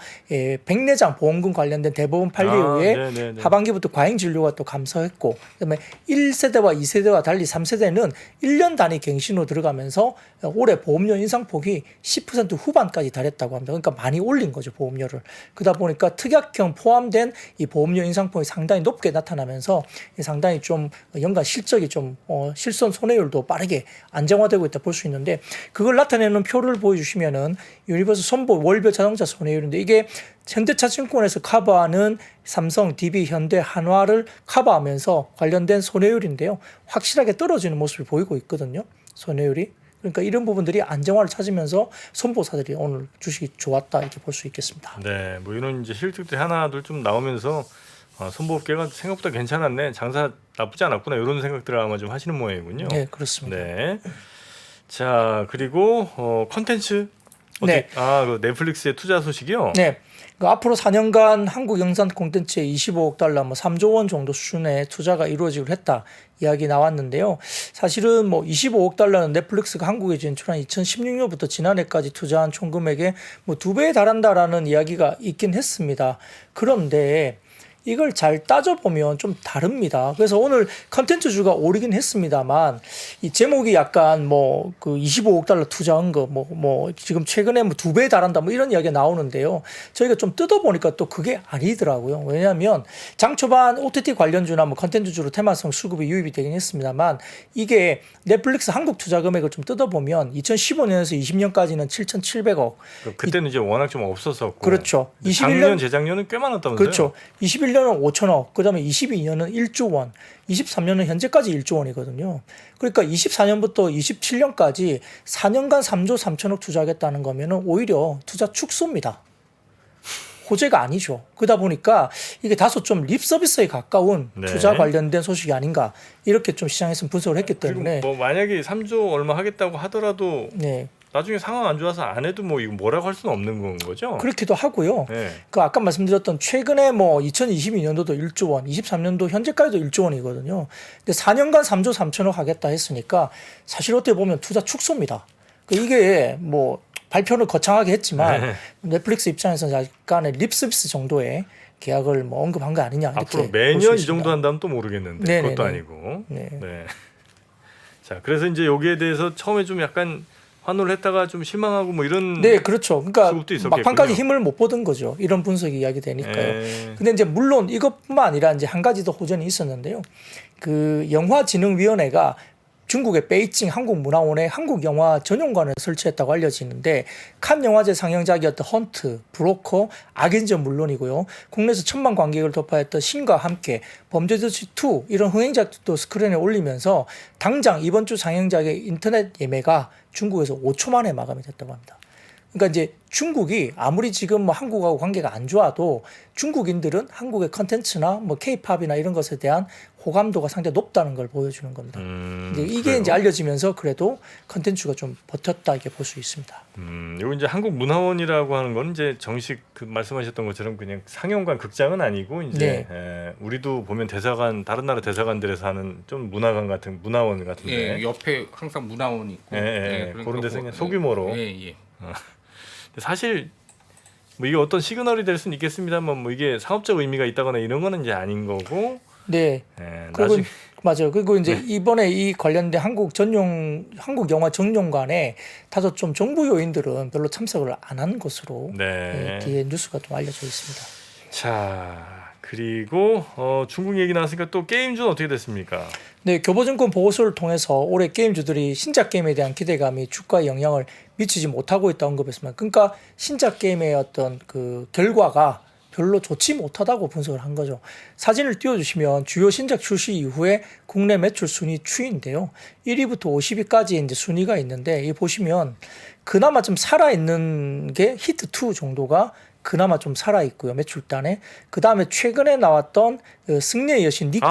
백내장 보험금 관련된 대법원 판례 이후에 하반기부터 과잉 진료가 또 감소했고, 그다음에 1세대와 2세대와 달리 3세대는 1년 단위 갱신으로 들어가면서 올해 보험료 인상폭이 10% 후반까지 달했다고 합니다. 그러니까 많이 올린 거죠, 보험료를. 그러다 보니까 특약형 포함된 이 보험료 인상폭이 상당히 높게 나타나면서 상당히 좀 연간 실적이 좀 실손 손해율도 빠르게 안정화되고 있다 볼 수 있는데, 그걸 나타내는 표를 보여주시면은 유니버스 손보 월별 자동차 손해율인데, 이게 현대차증권에서 커버하는 삼성, DB, 현대, 한화를 커버하면서 관련된 손해율인데요. 확실하게 떨어지는 모습을 보이고 있거든요, 손해율이. 그러니까 이런 부분들이 안정화를 찾으면서 손보사들이 오늘 주식이 좋았다 이렇게 볼 수 있겠습니다. 네, 뭐 이런 이제 실적들이 하나둘 좀 나오면서 손보업계가 생각보다 괜찮았네, 장사 나쁘지 않았구나, 이런 생각들을 아마 좀 하시는 모양이군요. 네, 그렇습니다. 네. 자, 그리고 컨텐츠. 네. 그 넷플릭스의 투자 소식이요. 네. 그 앞으로 4년간 한국 영상 콘텐츠에 25억 달러, 뭐 3조 원 정도 수준의 투자가 이루어지기로 했다 이야기 나왔는데요. 사실은 뭐 25억 달러는 넷플릭스가 한국에 진출한 2016년부터 지난해까지 투자한 총 금액의 뭐 2배에 달한다라는 이야기가 있긴 했습니다. 그런데 이걸 잘 따져보면 좀 다릅니다. 그래서 오늘 컨텐츠주가 오르긴 했습니다만, 이 제목이 약간 뭐 그 25억 달러 투자한 거 뭐 지금 최근에 뭐 2배에 달한다 뭐 이런 이야기가 나오는데요. 저희가 좀 뜯어보니까 또 그게 아니더라고요. 왜냐하면 장 초반 OTT 관련주나 뭐 컨텐츠주로 테마성 수급이 유입이 되긴 했습니다만, 이게 넷플릭스 한국 투자 금액을 좀 뜯어보면 2015년에서 20년까지는 7,700억. 그때는 이제 워낙 좀 없었었고. 그렇죠. 작년 재작년은 꽤 많았다면서요? 그렇죠. 21년 21년은 5천억, 그다음에 22년은 1조 원, 23년은 현재까지 1조 원이거든요. 그러니까 24년부터 27년까지 4년간 3조 3천억 투자하겠다는 거면은 오히려 투자 축소입니다. 호재가 아니죠. 그러다 보니까 이게 다소 좀 립 서비스에 가까운 네. 투자 관련된 소식이 아닌가 이렇게 좀 시장에서 분석을 했기 그리고 때문에 뭐 만약에 3조 얼마 하겠다고 하더라도 네. 나중에 상황 안 좋아서 안 해도 뭐 이거 뭐라고 할 수는 없는 건 거죠. 그렇기도 하고요. 네. 그 아까 말씀드렸던 최근에 뭐 2022년도도 1조 원, 23년도 현재까지도 1조 원이거든요. 근데 4년간 3조 3천억 하겠다 했으니까 사실 어떻게 보면 투자 축소입니다. 그 이게 뭐 발표는 거창하게 했지만 네. 넷플릭스 입장에서는 약간의 립서비스 정도의 계약을 뭐 언급한 거 아니냐 이렇게 앞으로 볼수 매년 이 있습니다. 정도 한다면 또 모르겠는데 네네네. 그것도 아니고. 네. 네. 자, 그래서 이제 여기에 대해서 처음에 좀 약간 환호를 했다가 좀 실망하고 뭐 이런. 네, 그렇죠. 그러니까 수급도 있었겠군요. 막판까지 힘을 못 보던 거죠. 이런 분석이 이야기되니까요. 네. 근데 이제 물론 이것뿐만 아니라 이제 한 가지 더 호전이 있었는데요. 그 영화진흥위원회가 중국의 베이징 한국문화원에 한국영화 전용관을 설치했다고 알려지는데 칸 영화제 상영작이었던 헌트, 브로커, 악인전 물론이고요. 국내에서 1,000만 관객을 돌파했던 신과 함께, 범죄도시 2 이런 흥행작도 스크린에 올리면서 당장 이번 주 상영작의 인터넷 예매가 중국에서 5초 만에 마감이 됐다고 합니다. 그러니까 이제 중국이 아무리 지금 뭐 한국하고 관계가 안 좋아도 중국인들은 한국의 컨텐츠나 뭐 K-팝이나 이런 것에 대한 호감도가 상당히 높다는 걸 보여주는 겁니다. 이제 이게 그래요? 이제 알려지면서 그래도 컨텐츠가 좀 버텼다 이렇게 볼 수 있습니다. 요거 이제 한국문화원이라고 하는 건 이제 정식 그 말씀하셨던 것처럼 그냥 상영관 극장은 아니고 이제 우리도 보면 대사관 다른 나라 대사관들에서 하는 좀 문화관 같은 문화원 같은데 예, 옆에 항상 문화원이 있고. 그런 그러니까 데서 뭐, 그냥 소규모로. 예. 사실 뭐 이게 어떤 시그널이 될 수는 있겠습니다만 뭐 이게 사업적 의미가 있다거나 이런 거는 이제 아닌 거고. 네. 그리고 나중에 맞아요. 그리고 이제 이번에 이 관련된 한국 영화 전용관에 다소 좀 정부 요인들은 별로 참석을 안 한 것으로 뒤에 뉴스가 좀 알려져 있습니다. 자, 그리고 중국 얘기 나왔으니까 또 게임주는 어떻게 됐습니까? 네, 교보증권 보고서를 통해서 올해 게임주들이 신작 게임에 대한 기대감이 주가에 영향을 미치지 못하고 있다 언급했습니다. 그러니까 신작 게임의 어떤 그 결과가 별로 좋지 못하다고 분석을 한 거죠. 사진을 띄워주시면 주요 신작 출시 이후에 국내 매출 순위 추이인데요. 1위부터 50위까지 이제 순위가 있는데 이 보시면 그나마 좀 살아있는 게 히트2 정도가 그나마 좀 살아있고요. 매출단에. 그 다음에 최근에 나왔던 그 승리의 여신 니케.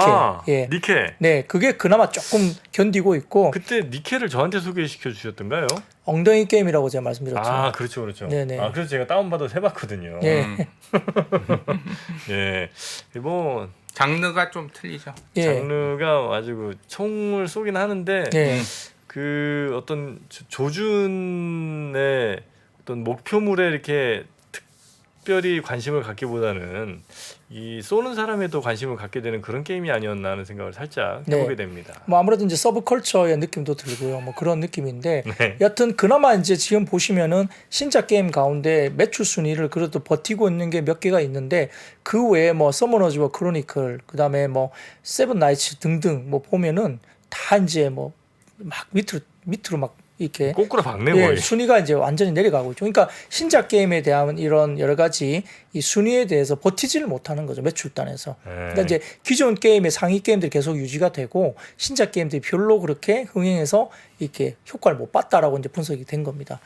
예. 니케. 네, 그게 그나마 조금 견디고 있고. 그때 니케를 저한테 소개시켜 주셨던가요? 엉덩이 게임이라고 제가 말씀드렸죠. 아, 그렇죠. 네네. 아, 그래서 제가 다운받아서 해봤거든요. 예. 예. 뭐 장르가 좀 틀리죠. 예. 장르가 아주 그 총을 쏘긴 하는데 예. 그 어떤 조준의 어떤 목표물에 이렇게 특별히 관심을 갖기보다는 이 쏘는 사람에 더 관심을 갖게 되는 그런 게임이 아니었나 하는 생각을 살짝 해보게 됩니다. 뭐 아무래도 이제 서브컬처의 느낌도 들고요. 뭐 그런 느낌인데 네. 여튼 그나마 이제 지금 보시면은 신작 게임 가운데 매출 순위를 그래도 버티고 있는 게 몇 개가 있는데 그 외에 뭐 서머너즈와 크로니클 그다음에 뭐 세븐 나이츠 등등 뭐 보면은 다 이제 뭐 막 밑으로 막 이렇게 꼬꾸라 박네 예, 거의. 순위가 이제 완전히 내려가고 있죠. 그러니까 신작 게임에 대한 이런 여러 가지 이 순위에 대해서 버티지를 못하는 거죠. 매출단에서. 그러니까 이제 기존 게임의 상위 게임들이 계속 유지가 되고 신작 게임들이 별로 그렇게 흥행해서 이렇게 효과를 못 봤다라고 이제 분석이 된 겁니다.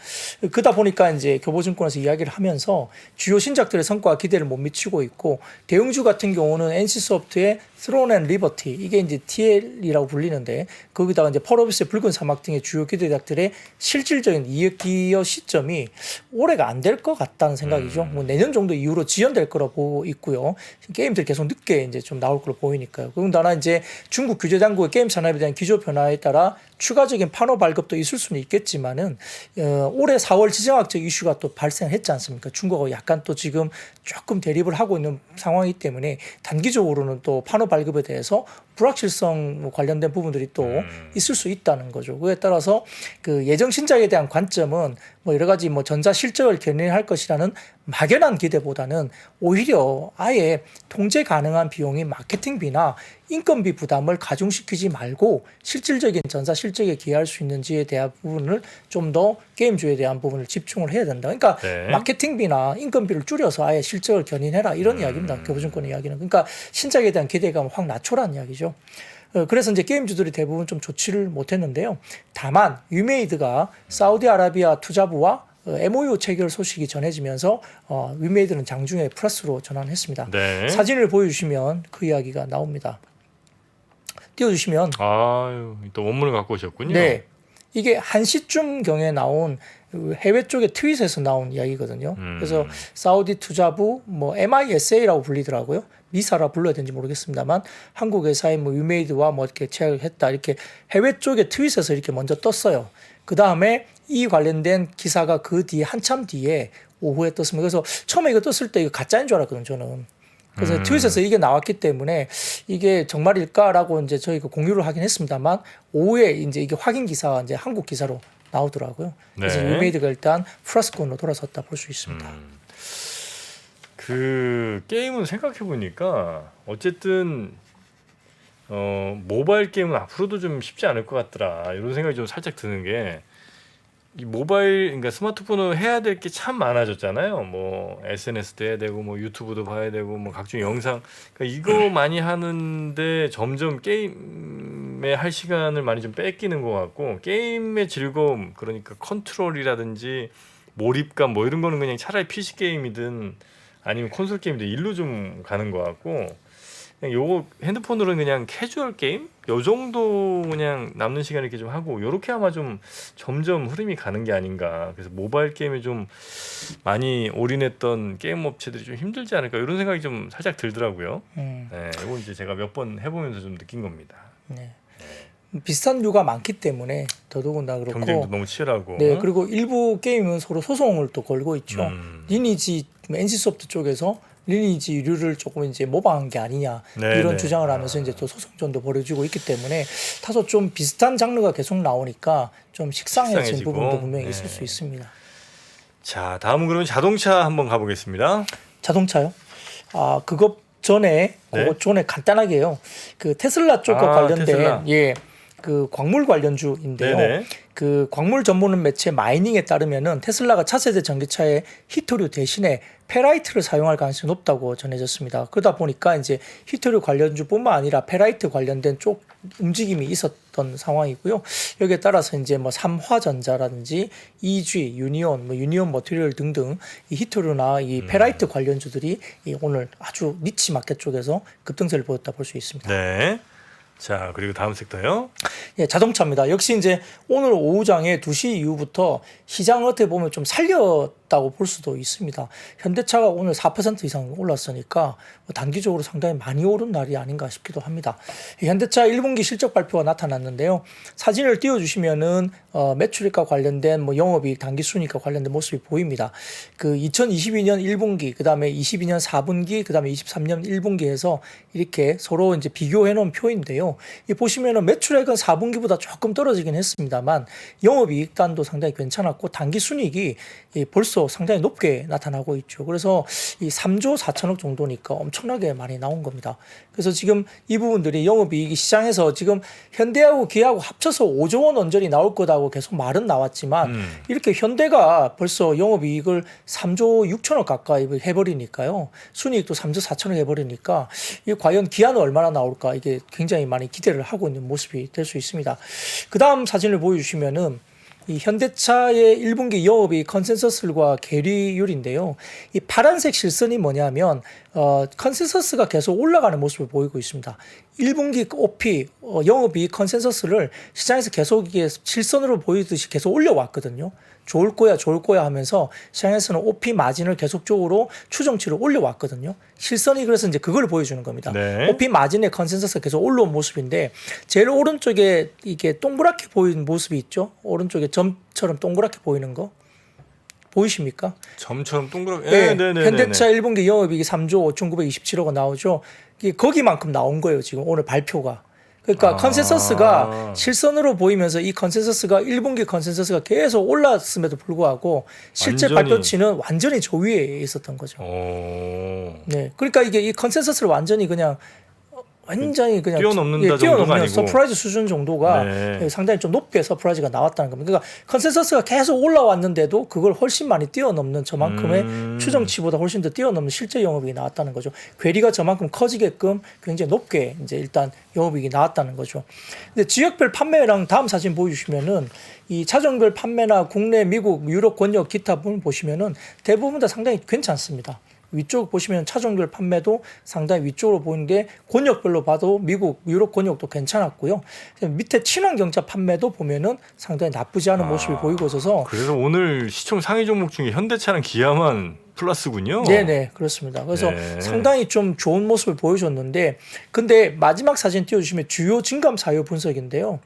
그러다 보니까 이제 교보증권에서 이야기를 하면서 주요 신작들의 성과가 기대를 못 미치고 있고 대형주 같은 경우는 NC소프트의 스론 앤 리버티 이게 이제 TL이라고 불리는데 거기다가 이제 펄어비스의 붉은 사막 등의 주요 기대작들의 실질적인 이익 기여 시점이 올해가 안 될 것 같다는 생각이죠. 뭐 내년 정도 이후로 지연될 거라 보고 있고요. 게임들이 계속 늦게 이제 좀 나올 걸로 보이니까요. 더군다나 이제 중국 규제 당국의 게임 산업에 대한 기조 변화에 따라 추가적인 판호 발급도 있을 수는 있겠지만은 올해 4월 지정학적 이슈가 또 발생했지 않습니까? 중국하고 약간 또 지금 조금 대립을 하고 있는 상황이기 때문에 단기적으로는 또 판호 발급에 대해서 불확실성 관련된 부분들이 또 있을 수 있다는 거죠. 그에 따라서 그 예정 신작에 대한 관점은 뭐 여러 가지 뭐 전자 실적을 견인할 것이라는 막연한 기대보다는 오히려 아예 통제 가능한 비용인 마케팅비나 인건비 부담을 가중시키지 말고 실질적인 전사 실적에 기여할 수 있는지에 대한 부분을 좀 더 게임주에 대한 부분을 집중을 해야 된다. 그러니까 네. 마케팅비나 인건비를 줄여서 아예 실적을 견인해라 이런 이야기입니다. 교부증권의 이야기는. 그러니까 신작에 대한 기대감을 확 낮춰라는 이야기죠. 그래서 이제 게임주들이 대부분 좀 좋지를 못했는데요. 다만 위메이드가 사우디아라비아 투자부와 MOU 체결 소식이 전해지면서 위메이드는 장중에 플러스로 전환했습니다. 네. 사진을 보여주시면 그 이야기가 나옵니다. 띄워주시면 아유, 또 원문을 갖고 오셨군요. 네, 이게 1시쯤 경에 나온 해외 쪽의 트윗에서 나온 이야기거든요. 그래서 사우디 투자부 뭐 MISA라고 불리더라고요. 미사라 불러야 되는지 모르겠습니다만 한국 회사의 뭐 위메이드와 뭐 이렇게 계약했다 이렇게 해외 쪽의 트윗에서 이렇게 먼저 떴어요. 그 다음에 이 관련된 기사가 그 뒤에 한참 뒤에 오후에 떴습니다. 그래서 처음에 이거 떴을 때 이거 가짜인 줄 알았거든요, 저는. 그래서 트윗에서 이게 나왔기 때문에 이게 정말일까라고 이제 저희가 공유를 하긴 했습니다만 오후에 이제 이게 확인 기사가 이제 한국 기사로 나오더라고요. 그래서 네. 위메이드가 일단 플러스권으로 돌아섰다 볼 수 있습니다. 그 게임은 생각해 보니까 어쨌든 모바일 게임은 앞으로도 좀 쉽지 않을 것 같더라 이런 생각이 좀 살짝 드는 게 이 모바일 그러니까 스마트폰으로 해야 될 게 참 많아졌잖아요. 뭐 SNS도 해야 되고 뭐 유튜브도 봐야 되고 뭐 각종 영상 그러니까 이거 많이 하는데 점점 게임에 할 시간을 많이 좀 뺏기는 것 같고 게임의 즐거움 그러니까 컨트롤이라든지 몰입감 뭐 이런 거는 그냥 차라리 PC 게임이든 아니면 콘솔 게임이든 일로 좀 가는 것 같고 그냥 요거 핸드폰으로는 그냥 캐주얼 게임 요 정도 그냥 남는 시간 이렇게 좀 하고 요렇게 아마 좀 점점 흐름이 가는 게 아닌가. 그래서 모바일 게임에 좀 많이 올인했던 게임 업체들이 좀 힘들지 않을까 이런 생각이 좀 살짝 들더라고요. 네, 이거 이제 제가 몇 번 해보면서 좀 느낀 겁니다. 네. 비슷한 류가 많기 때문에 더더군다나 그렇고 경쟁도 너무 치열하고. 네, 그리고 일부 게임은 서로 소송을 또 걸고 있죠. 리니지 NC소프트 쪽에서 리니지류를 조금 이제 모방한 게 아니냐 네, 이런 네. 주장을 하면서 이제 또 소송전도 벌어지고 있기 때문에 다소 좀 비슷한 장르가 계속 나오니까 좀 식상해진 식상해지고, 부분도 분명히 네. 있을 수 있습니다. 자, 다음은 그러면 자동차 한번 가보겠습니다. 자동차요? 아, 그것 전에 네. 그것 전에 간단하게요. 그 테슬라 쪽과 관련된 테슬라. 그 광물 관련주인데요. 네네. 그 광물 전문 매체 마이닝에 따르면은 테슬라가 차세대 전기차의 히토류 대신에 페라이트를 사용할 가능성이 높다고 전해졌습니다. 그러다 보니까 이제 히토류 관련주뿐만 아니라 페라이트 관련된 쪽 움직임이 있었던 상황이고요. 여기에 따라서 이제 뭐 삼화전자라든지 EG, 유니온, 뭐 유니온 머티리얼 등등 이 히토류나 이 페라이트 관련주들이 이 오늘 아주 니치 마켓 쪽에서 급등세를 보였다 볼 수 있습니다. 네. 자, 그리고 다음 섹터요. 예, 자동차입니다. 역시 이제 오늘 오후장에 2시 이후부터 시장을 어떻게 보면 좀 살렸다고 볼 수도 있습니다. 현대차가 오늘 4% 이상 올랐으니까 단기적으로 상당히 많이 오른 날이 아닌가 싶기도 합니다. 현대차 1분기 실적 발표가 나타났는데요. 사진을 띄워주시면은 매출액과 관련된 뭐 영업이익, 당기순이익과 관련된 모습이 보입니다. 그 2022년 1분기, 그 다음에 22년 4분기, 그 다음에 23년 1분기에서 이렇게 서로 이제 비교해 놓은 표인데요. 이 보시면은 매출액은 4분기보다 조금 떨어지긴 했습니다만 영업이익단도 상당히 괜찮았고 당기순이익이 벌써 상당히 높게 나타나고 있죠. 그래서 이 3조 4천억 정도니까 엄청나게 많이 나온 겁니다. 그래서 지금 이 부분들이 영업이익이 시장에서 지금 현대하고 기아하고 합쳐서 5조 원 언저리 나올 거다고 계속 말은 나왔지만 이렇게 현대가 벌써 영업이익을 3조 6천억 가까이 해버리니까요. 순이익도 3조 4천억 해버리니까 이 과연 기아는 얼마나 나올까 이게 굉장히 많이 기대를 하고 있는 모습이 될 수 있습니다. 그 다음 사진을 보여주시면은 이 현대차의 1분기 영업이익 컨센서스과 괴리율인데요. 이 파란색 실선이 뭐냐면 컨센서스가 계속 올라가는 모습을 보이고 있습니다. 1분기 OP 영업이익 컨센서스를 시장에서 계속 이게 실선으로 보이듯이 계속 올려왔거든요. 좋을 거야 하면서 시장에서는 OP 마진을 계속적으로 추정치를 올려왔거든요. 실선이 그래서 이제 그걸 보여주는 겁니다. 네. OP 마진의 컨센서스가 계속 올라온 모습인데 제일 오른쪽에 이게 동그랗게 보이는 모습이 있죠. 오른쪽에 점처럼 동그랗게 보이는 거 보이십니까? 점처럼 동그랗게. 네, 네. 현대차 1분기 영업이익이 3조 5,927억원 나오죠. 이게 거기만큼 나온 거예요. 지금 오늘 발표가. 그러니까 컨센서스가 실선으로 보이면서 이 컨센서스가 1분기 컨센서스가 계속 올랐음에도 불구하고 실제 완전히. 발표치는 완전히 저 위에 있었던 거죠. 네, 그러니까 이게 이 컨센서스를 완전히 그냥 뛰어넘는다 정도가 아니고. 서프라이즈 수준 정도가 네. 상당히 좀 높게 서프라이즈가 나왔다는 겁니다. 그러니까 컨센서스가 계속 올라왔는데도 그걸 훨씬 많이 뛰어넘는 저만큼의 추정치보다 훨씬 더 뛰어넘는 실제 영업이익이 나왔다는 거죠. 괴리가 저만큼 커지게끔 굉장히 높게 이제 일단 영업이익이 나왔다는 거죠. 근데 지역별 판매랑 다음 사진 보여주시면은 이 차종별 판매나 국내, 미국, 유럽 권역 기타 부분 보시면은 대부분 다 상당히 괜찮습니다. 위쪽 보시면 차종별 판매도 상당히 위쪽으로 보이는데 권역별로 봐도 미국, 유럽 권역도 괜찮았고요. 밑에 친환경차 판매도 보면은 상당히 나쁘지 않은 모습이 보이고 있어서 그래서 오늘 시총 상위 종목 중에 현대차랑 기아만 플러스군요. 네네 그렇습니다. 그래서 네. 상당히 좀 좋은 모습을 보여줬는데 근데 마지막 사진 띄워주시면 주요 증감 사유 분석인데요.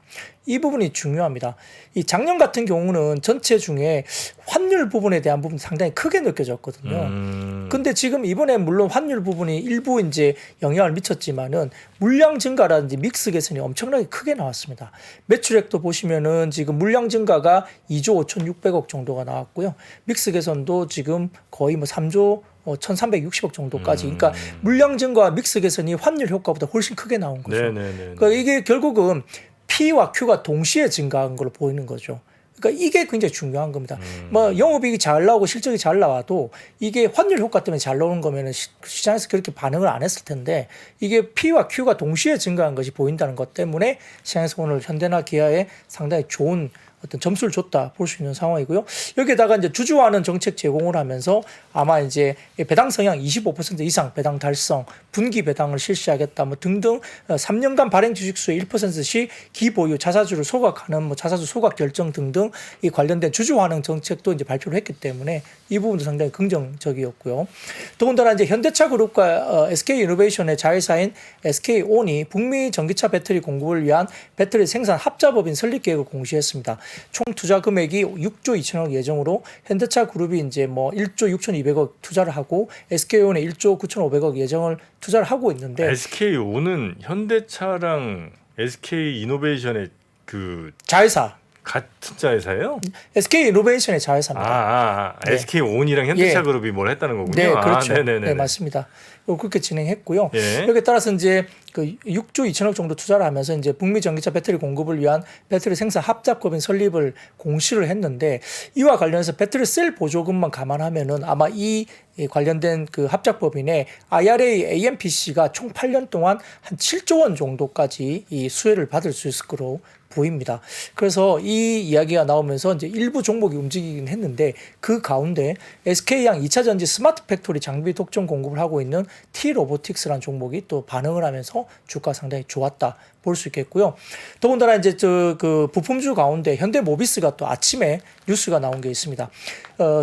이 부분이 중요합니다. 이 작년 같은 경우는 전체 중에 환율 부분에 대한 부분이 상당히 크게 느껴졌거든요. 근데 지금 이번에 물론 환율 부분이 일부 이제 영향을 미쳤지만은 물량 증가라든지 믹스 개선이 엄청나게 크게 나왔습니다. 매출액도 보시면은 지금 물량 증가가 2조 5,600억 정도가 나왔고요. 믹스 개선도 지금 거의 뭐 3조 1,360억 정도까지. 그러니까 물량 증가와 믹스 개선이 환율 효과보다 훨씬 크게 나온 거죠. 네네네. 그러니까 이게 결국은 P와 Q가 동시에 증가한 걸로 보이는 거죠. 그러니까 이게 굉장히 중요한 겁니다. 뭐 영업이익이 잘 나오고 실적이 잘 나와도 이게 환율 효과 때문에 잘 나오는 거면은 시장에서 그렇게 반응을 안 했을 텐데 이게 P와 Q가 동시에 증가한 것이 보인다는 것 때문에 시장에서 오늘 현대나 기아에 상당히 좋은 어떤 점수를 줬다 볼 수 있는 상황이고요. 여기에다가 이제 주주화하는 정책 제공을 하면서 아마 이제 배당 성향 25% 이상 배당 달성, 분기 배당을 실시하겠다 뭐 등등 3년간 발행 주식수의 1%씩 기보유 자사주를 소각하는 뭐 자사주 소각 결정 등등 이 관련된 주주화하는 정책도 이제 발표를 했기 때문에 이 부분도 상당히 긍정적이었고요. 더군다나 이제 현대차 그룹과 SK 이노베이션의 자회사인 SK온이 북미 전기차 배터리 공급을 위한 배터리 생산 합자법인 설립 계획을 공시했습니다. 총 투자 금액이 6조 2천억 예정으로 현대차 그룹이 이제 뭐 1조 6,200억 투자를 하고 SK온에 1조 9,500억 예정을 투자를 하고 있는데 SK온은 현대차랑 SK 이노베이션의 그 자회사 같은 자회사예요? SK 이노베이션의 자회사입니다. 네. SK온이랑 현대차 예. 그룹이 뭘 했다는 거군요. 네, 그렇죠. 네네네. 네, 맞습니다. 그렇게 진행했고요. 예. 여기에 따라서 이제 그 6조 2천억 정도 투자를 하면서 이제 북미 전기차 배터리 공급을 위한 배터리 생산 합작법인 설립을 공시를 했는데 이와 관련해서 배터리 셀 보조금만 감안하면은 아마 이 관련된 그 합작법인의 IRA AMPC가 총 8년 동안 한 7조 원 정도까지 이 수혜를 받을 수 있을 거로 보입니다. 그래서 이 이야기가 나오면서 이제 일부 종목이 움직이긴 했는데 그 가운데 SK양 2차 전지 스마트 팩토리 장비 독점 공급을 하고 있는 T-로보틱스라는 종목이 또 반응을 하면서 주가 상당히 좋았다 볼 수 있겠고요. 더군다나 이제 그 부품주 가운데 현대모비스가 또 아침에 뉴스가 나온 게 있습니다.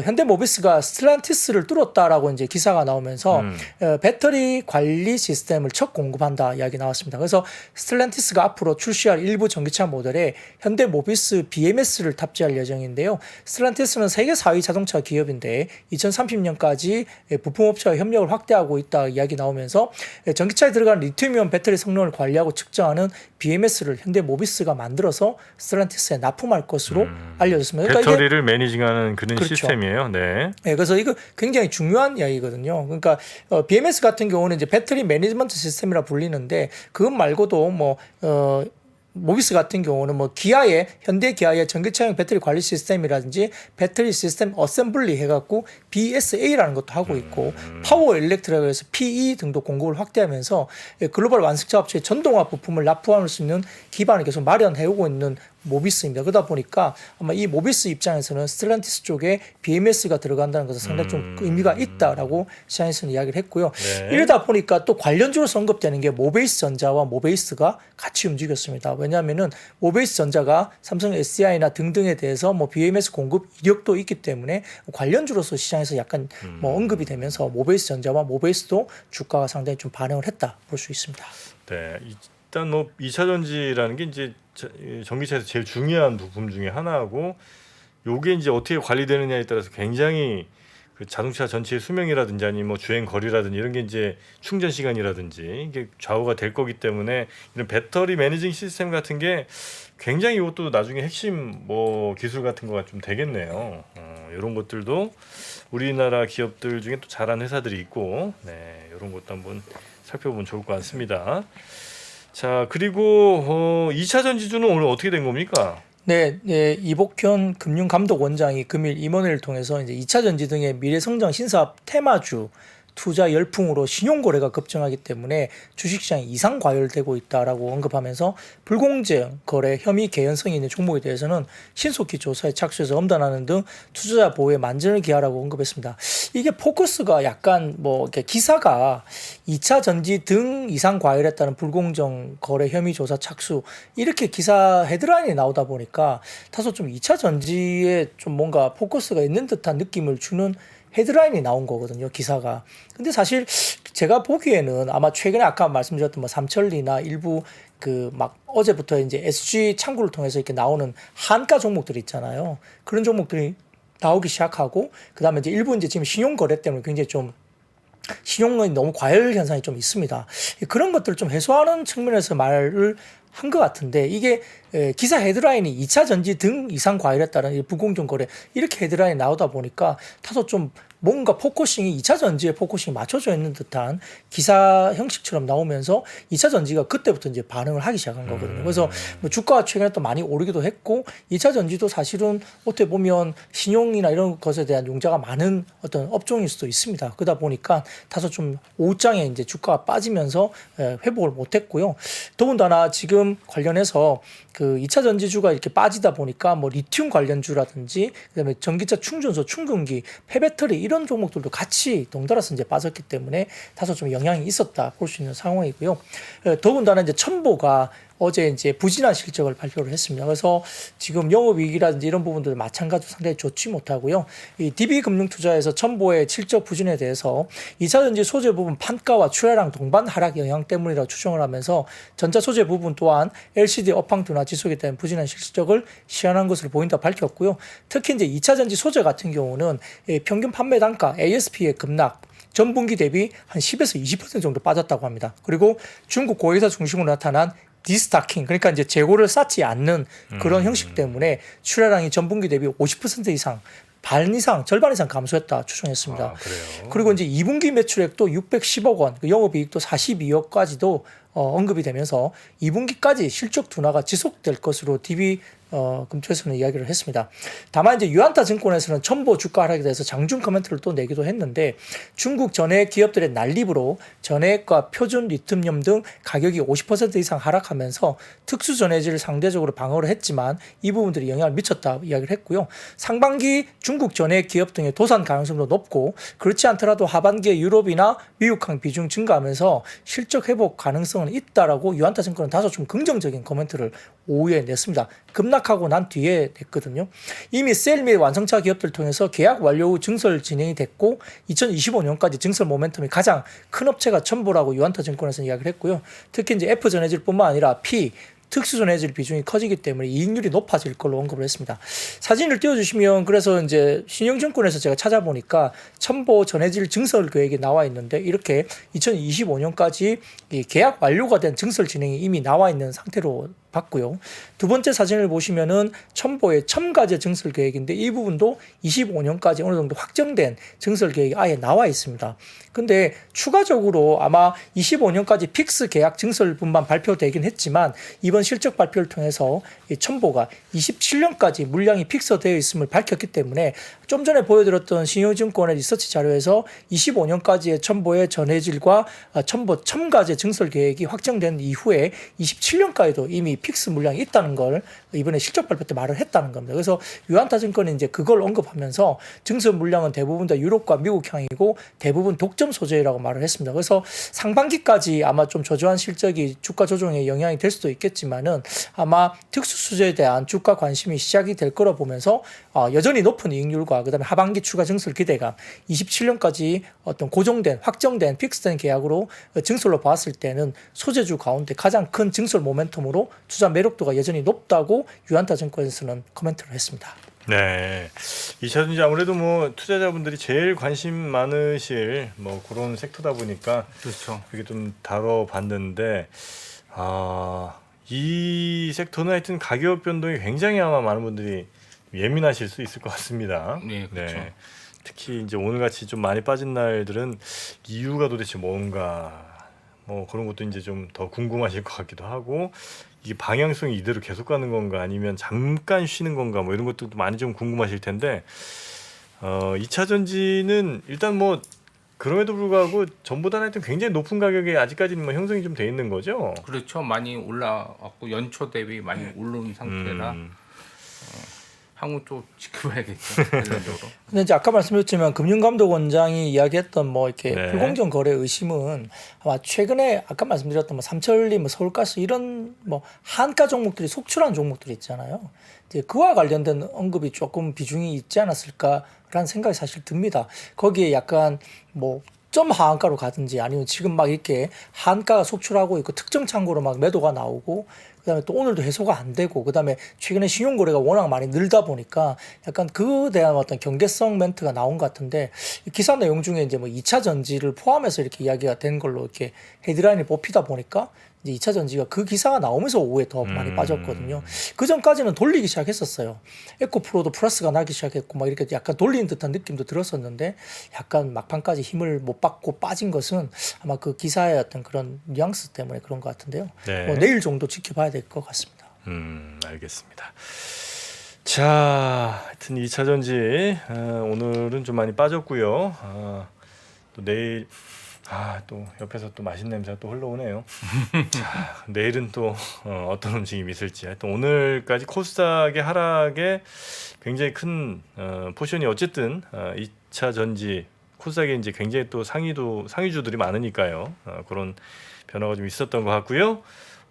현대모비스가 스텔란티스를 뚫었다라고 이제 기사가 나오면서 배터리 관리 시스템을 첫 공급한다 이야기 나왔습니다. 그래서 스텔란티스가 앞으로 출시할 일부 전기차 모델에 현대모비스 BMS를 탑재할 예정인데요. 스텔란티스는 세계 4위 자동차 기업인데 2030년까지 부품업체와 협력을 확대하고 있다 이야기 나오면서 전기차에 들어간 리튬이온 배터리 성능을 관리하고 측정하는 BMS를 현대모비스가 만들어서 스텔란티스에 납품할 것으로 알려졌습니다. 그러니까 배터리를 매니징하는 그런 그렇죠. 시스템이에요. 네. 네, 그래서 이거 굉장히 중요한 이야기거든요. 그러니까 BMS 같은 경우는 이제 배터리 매니지먼트 시스템이라 불리는데 그것 말고도 모비스 같은 경우는 뭐 기아의 현대 기아의 전기차용 배터리 관리 시스템이라든지 배터리 시스템 어셈블리 해갖고 BSA라는 것도 하고 있고 파워 일렉트라고 해서 PE 등도 공급을 확대하면서 글로벌 완성차 업체의 전동화 부품을 납품할 수 있는 기반을 계속 마련해오고 있는 모비스입니다. 그러다 보니까 아마 이 모비스 입장에서는 스텔란티스 쪽에 BMS가 들어간다는 것은 상당히 좀 의미가 있다라고 시장에서는 이야기를 했고요. 네. 이러다 보니까 또 관련주로 언급되는 게 모베이스 전자와 모베이스가 같이 움직였습니다. 왜냐하면은 모베이스 전자가 삼성 SDI나 등등에 대해서 뭐 BMS 공급 이력도 있기 때문에 관련주로서 시장에서 약간 뭐 언급이 되면서 모베이스 전자와 모베이스도 주가가 상당히 좀 반응을 했다 볼 수 있습니다. 네. 일단 뭐 2차 전지라는 게 이제 전기차에서 제일 중요한 부품 중에 하나고 요게 이제 어떻게 관리되느냐에 따라서 굉장히 그 자동차 전체의 수명이라든지 아니면 뭐 주행 거리라든지 이런 게 이제 충전 시간이라든지 이게 좌우가 될 거기 때문에 이런 배터리 매니징 시스템 같은 게 굉장히 이것도 나중에 핵심 뭐 기술 같은 거가 좀 되겠네요. 이런 것들도 우리나라 기업들 중에 또 잘하는 회사들이 있고, 네, 이런 것도 한번 살펴보면 좋을 것 같습니다. 자, 그리고 2차 전지주는 오늘 어떻게 된 겁니까? 네, 네, 이복현 금융감독원장이 금일 임원회를 통해서 이제 2차 전지 등의 미래성장 신사업 테마주 투자 열풍으로 신용거래가 급증하기 때문에 주식시장이 이상 과열되고 있다라고 언급하면서 불공정 거래 혐의 개연성이 있는 종목에 대해서는 신속히 조사에 착수해서 엄단하는 등 투자자 보호에 만전을 기하라고 언급했습니다. 이게 포커스가 약간 뭐 이렇게 기사가 2차 전지 등 이상 과열했다는 불공정 거래 혐의 조사 착수 이렇게 기사 헤드라인이 나오다 보니까 다소 좀 2차 전지에 좀 뭔가 포커스가 있는 듯한 느낌을 주는 헤드라인이 나온 거거든요, 기사가. 근데 사실 제가 보기에는 아마 최근에 아까 말씀드렸던 뭐 삼천리나 일부 그 막 어제부터 이제 SG 창구를 통해서 이렇게 나오는 한가 종목들이 있잖아요. 그런 종목들이 나오기 시작하고 그다음에 이제 일부 이제 지금 신용 거래 때문에 굉장히 좀 신용이 너무 과열 현상이 좀 있습니다. 그런 것들을 좀 해소하는 측면에서 말을 한 것 같은데 이게 기사 헤드라인이 2차 전지 등 이상 과열에 따른 불공정 거래 이렇게 헤드라인이 나오다 보니까 다소 좀 뭔가 포커싱이 2차 전지에 포커싱이 맞춰져 있는 듯한 기사 형식처럼 나오면서 2차 전지가 그때부터 이제 반응을 하기 시작한 거거든요. 그래서 뭐 주가가 최근에 또 많이 오르기도 했고 2차 전지도 사실은 어떻게 보면 신용이나 이런 것에 대한 용자가 많은 어떤 업종일 수도 있습니다. 그러다 보니까 다소 좀 오후장에 이제 주가가 빠지면서 회복을 못했고요. 더군다나 지금 관련해서 그 2차 전지주가 이렇게 빠지다 보니까 뭐 리튬 관련주라든지 그다음에 전기차 충전소, 충전기, 폐배터리 이런 종목들도 같이 덩달아서 이제 빠졌기 때문에 다소 좀 영향이 있었다 볼 수 있는 상황이고요. 더군다나 이제 첨보가 어제 이제 부진한 실적을 발표를 했습니다. 그래서 지금 영업이익이라든지 이런 부분들 마찬가지로 상당히 좋지 못하고요. 이 DB금융투자에서 첨보의 실적 부진에 대해서 2차전지 소재 부분 판가와 출하량 동반 하락 영향 때문이라고 추정을 하면서 전자 소재 부분 또한 LCD 업황 둔화 지속에 대한 부진한 실적을 시현한 것으로 보인다 밝혔고요. 특히 이제 2차전지 소재 같은 경우는 평균 판매 단가 ASP의 급락 전분기 대비 한 10에서 20% 정도 빠졌다고 합니다. 그리고 중국 고객사 중심으로 나타난 디스타킹 그러니까 이제 재고를 쌓지 않는 그런 형식 때문에 출하량이 전분기 대비 50% 이상 반 이상 절반 이상 감소했다 추정했습니다. 아, 그래요? 그리고 이제 2분기 매출액도 610억 원, 영업이익도 42억까지도 언급이 되면서 2분기까지 실적 둔화가 지속될 것으로 DB 금투에서는 이야기를 했습니다. 다만 이제 유안타 증권에서는 첨보 주가 하락에 대해서 장중 코멘트를 또 내기도 했는데 중국 전해액 기업들의 난립으로 전해액과 표준 리튬염 등 가격이 50% 이상 하락하면서 특수 전해질을 상대적으로 방어를 했지만 이 부분들이 영향을 미쳤다 이야기를 했고요. 상반기 중국 전해액 기업 등의 도산 가능성도 높고 그렇지 않더라도 하반기에 유럽이나 미국항 비중 증가하면서 실적 회복 가능성은 있다라고 유안타 증권은 다소 좀 긍정적인 코멘트를 오후에 냈습니다. 급락하고 난 뒤에 냈거든요. 이미 셀 및 완성차 기업들 통해서 계약 완료 후 증설 진행이 됐고 2025년까지 증설 모멘텀이 가장 큰 업체가 첨보라고 유안타 증권에서 이야기를 했고요. 특히 이제 F전해질뿐만 아니라 P 특수전해질 비중이 커지기 때문에 이익률이 높아질 걸로 언급을 했습니다. 사진을 띄워주시면 그래서 이제 신영증권에서 제가 찾아보니까 첨보 전해질 증설 계획이 나와 있는데 이렇게 2025년까지 계약 완료가 된 증설 진행이 이미 나와 있는 상태로 봤고요. 두 번째 사진을 보시면은 첨보의 첨가제 증설 계획인데 이 부분도 25년까지 어느 정도 확정된 증설 계획이 아예 나와 있습니다. 근데 추가적으로 아마 25년까지 픽스 계약 증설분만 발표되긴 했지만 이번 실적 발표를 통해서 이 첨보가 27년까지 물량이 픽서되어 있음을 밝혔기 때문에 좀 전에 보여드렸던 신용증권의 리서치 자료에서 25년까지의 첨보의 전해질과 첨보 첨가제 증설 계획이 확정된 이후에 27년까지도 이미 픽스 물량이 있다는 걸 이번에 실적 발표 때 말을 했다는 겁니다. 그래서 유안타 증권이 이제 그걸 언급하면서 증설 물량은 대부분 다 유럽과 미국향이고 대부분 독점 소재라고 말을 했습니다. 그래서 상반기까지 아마 좀 저조한 실적이 주가 조정에 영향이 될 수도 있겠지만은 아마 특수 수저에 대한 주가 관심이 시작이 될 거라 보면서 여전히 높은 이익률과 그다음에 하반기 추가 증설 기대감 27년까지 어떤 고정된 확정된 픽스된 계약으로 증설로 봤을 때는 소재주 가운데 가장 큰 증설 모멘텀으로 투자 매력도가 여전히 높다고 유안타 증권에서는 코멘트를 했습니다. 네. 2차전지 아무래도 뭐 투자자분들이 제일 관심 많으실 뭐 그런 섹터다 보니까 그렇죠. 그게 좀 다뤄봤는데 이 섹터는 하여튼 가격 변동이 굉장히 아마 많은 분들이 예민하실 수 있을 것 같습니다. 네, 그렇죠. 특히 이제 오늘같이 좀 많이 빠진 날들은 이유가 도대체 뭔가 뭐 그런 것도 이제 좀 더 궁금하실 것 같기도 하고 이게 방향성이 이대로 계속 가는 건가 아니면 잠깐 쉬는 건가 뭐 이런 것도 많이 좀 궁금하실 텐데 2차 전지는 일단 뭐 그럼에도 불구하고 전보다는 하여튼 굉장히 높은 가격에 아직까지는 뭐 형성이 좀 돼 있는 거죠. 그렇죠. 많이 올라왔고 연초 대비 많이 오른 상태라 향후 또 지켜봐야겠죠. 전반적으로. 근데 이제 아까 말씀드렸지만 금융감독원장이 이야기했던 뭐 이렇게 네. 불공정 거래 의심은 아마 최근에 아까 말씀드렸던 뭐 삼천리, 뭐 서울가스 이런 뭐 한가 종목들이 속출한 종목들이 있잖아요. 이제 그와 관련된 언급이 조금 비중이 있지 않았을까라는 생각이 사실 듭니다. 거기에 약간 뭐 점 하한가로 가든지 아니면 지금 막 이렇게 한가가 속출하고 있고 특정 창고로 막 매도가 나오고 그다음에 또 오늘도 해소가 안 되고 그다음에 최근에 신용 거래가 워낙 많이 늘다 보니까 약간 그에 대한 어떤 경계성 멘트가 나온 것 같은데 이 기사 내용 중에 이제 뭐 2차 전지를 포함해서 이렇게 이야기가 된 걸로 이렇게 헤드라인이 뽑히다 보니까 이제 2차 전지가 그 기사가 나오면서 오후에 더 많이 빠졌거든요. 그 전까지는 돌리기 시작했었어요. 에코프로도 플러스가 나기 시작했고 막 이렇게 약간 돌리는 듯한 느낌도 들었었는데 약간 막판까지 힘을 못 받고 빠진 것은 아마 그 기사의 어떤 그런 뉘앙스 때문에 그런 것 같은데요. 네. 뭐 내일 정도 지켜봐야 될 것 같습니다. 알겠습니다. 자, 하여튼 2차 전지 오늘은 좀 많이 빠졌고요. 또 내일 또 옆에서 또 맛있는 냄새가 또 흘러오네요. 자, 내일은 또 어떤 움직임이 있을지. 하여튼 오늘까지 코스닥의 하락에 굉장히 큰 포션이 어쨌든 2차 전지 코스닥에 이제 굉장히 또 상위주들이 많으니까요. 그런 변화가 좀 있었던 것 같고요.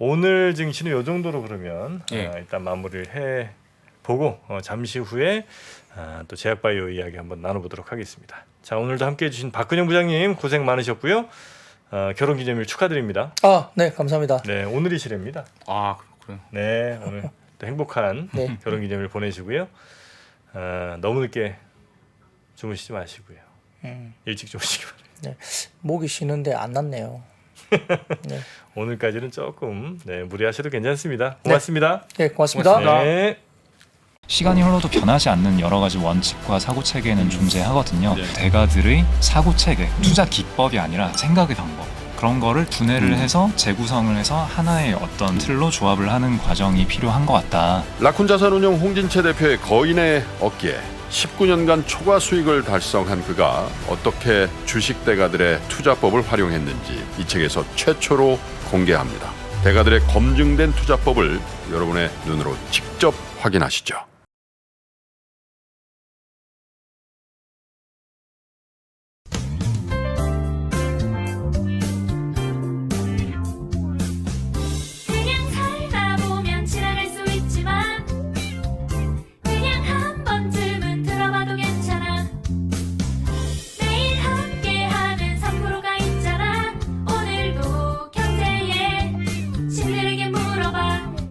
오늘 증시는 이 정도로 그러면 일단 마무리를 해 보고 잠시 후에 또 제약바이오 이야기 한번 나눠보도록 하겠습니다. 자, 오늘도 함께해 주신 박근영 부장님 고생 많으셨고요. 결혼기념일 축하드립니다. 네, 감사합니다. 네, 오늘이 실례입니다. 그렇군요. 네, 오늘 또 행복한 네. 결혼기념일 보내시고요. 너무 늦게 주무시지 마시고요. 일찍 주무시기 바랍니다. 네, 목이 쉬는데 안 났네요. 네, 오늘까지는 조금 무리하셔도 괜찮습니다. 고맙습니다. 네 고맙습니다. 네. 시간이 흘러도 변하지 않는 여러 가지 원칙과 사고 체계는 존재하거든요. 대가들의 사고 체계, 투자 기법이 아니라 생각의 방법. 그런 거를 분해를 해서 재구성을 해서 하나의 어떤 틀로 조합을 하는 과정이 필요한 것 같다. 라쿤 자산운용 홍진채 대표의 거인의 어깨에 19년간 초과 수익을 달성한 그가 어떻게 주식 대가들의 투자법을 활용했는지 이 책에서 최초로 공개합니다. 대가들의 검증된 투자법을 여러분의 눈으로 직접 확인하시죠.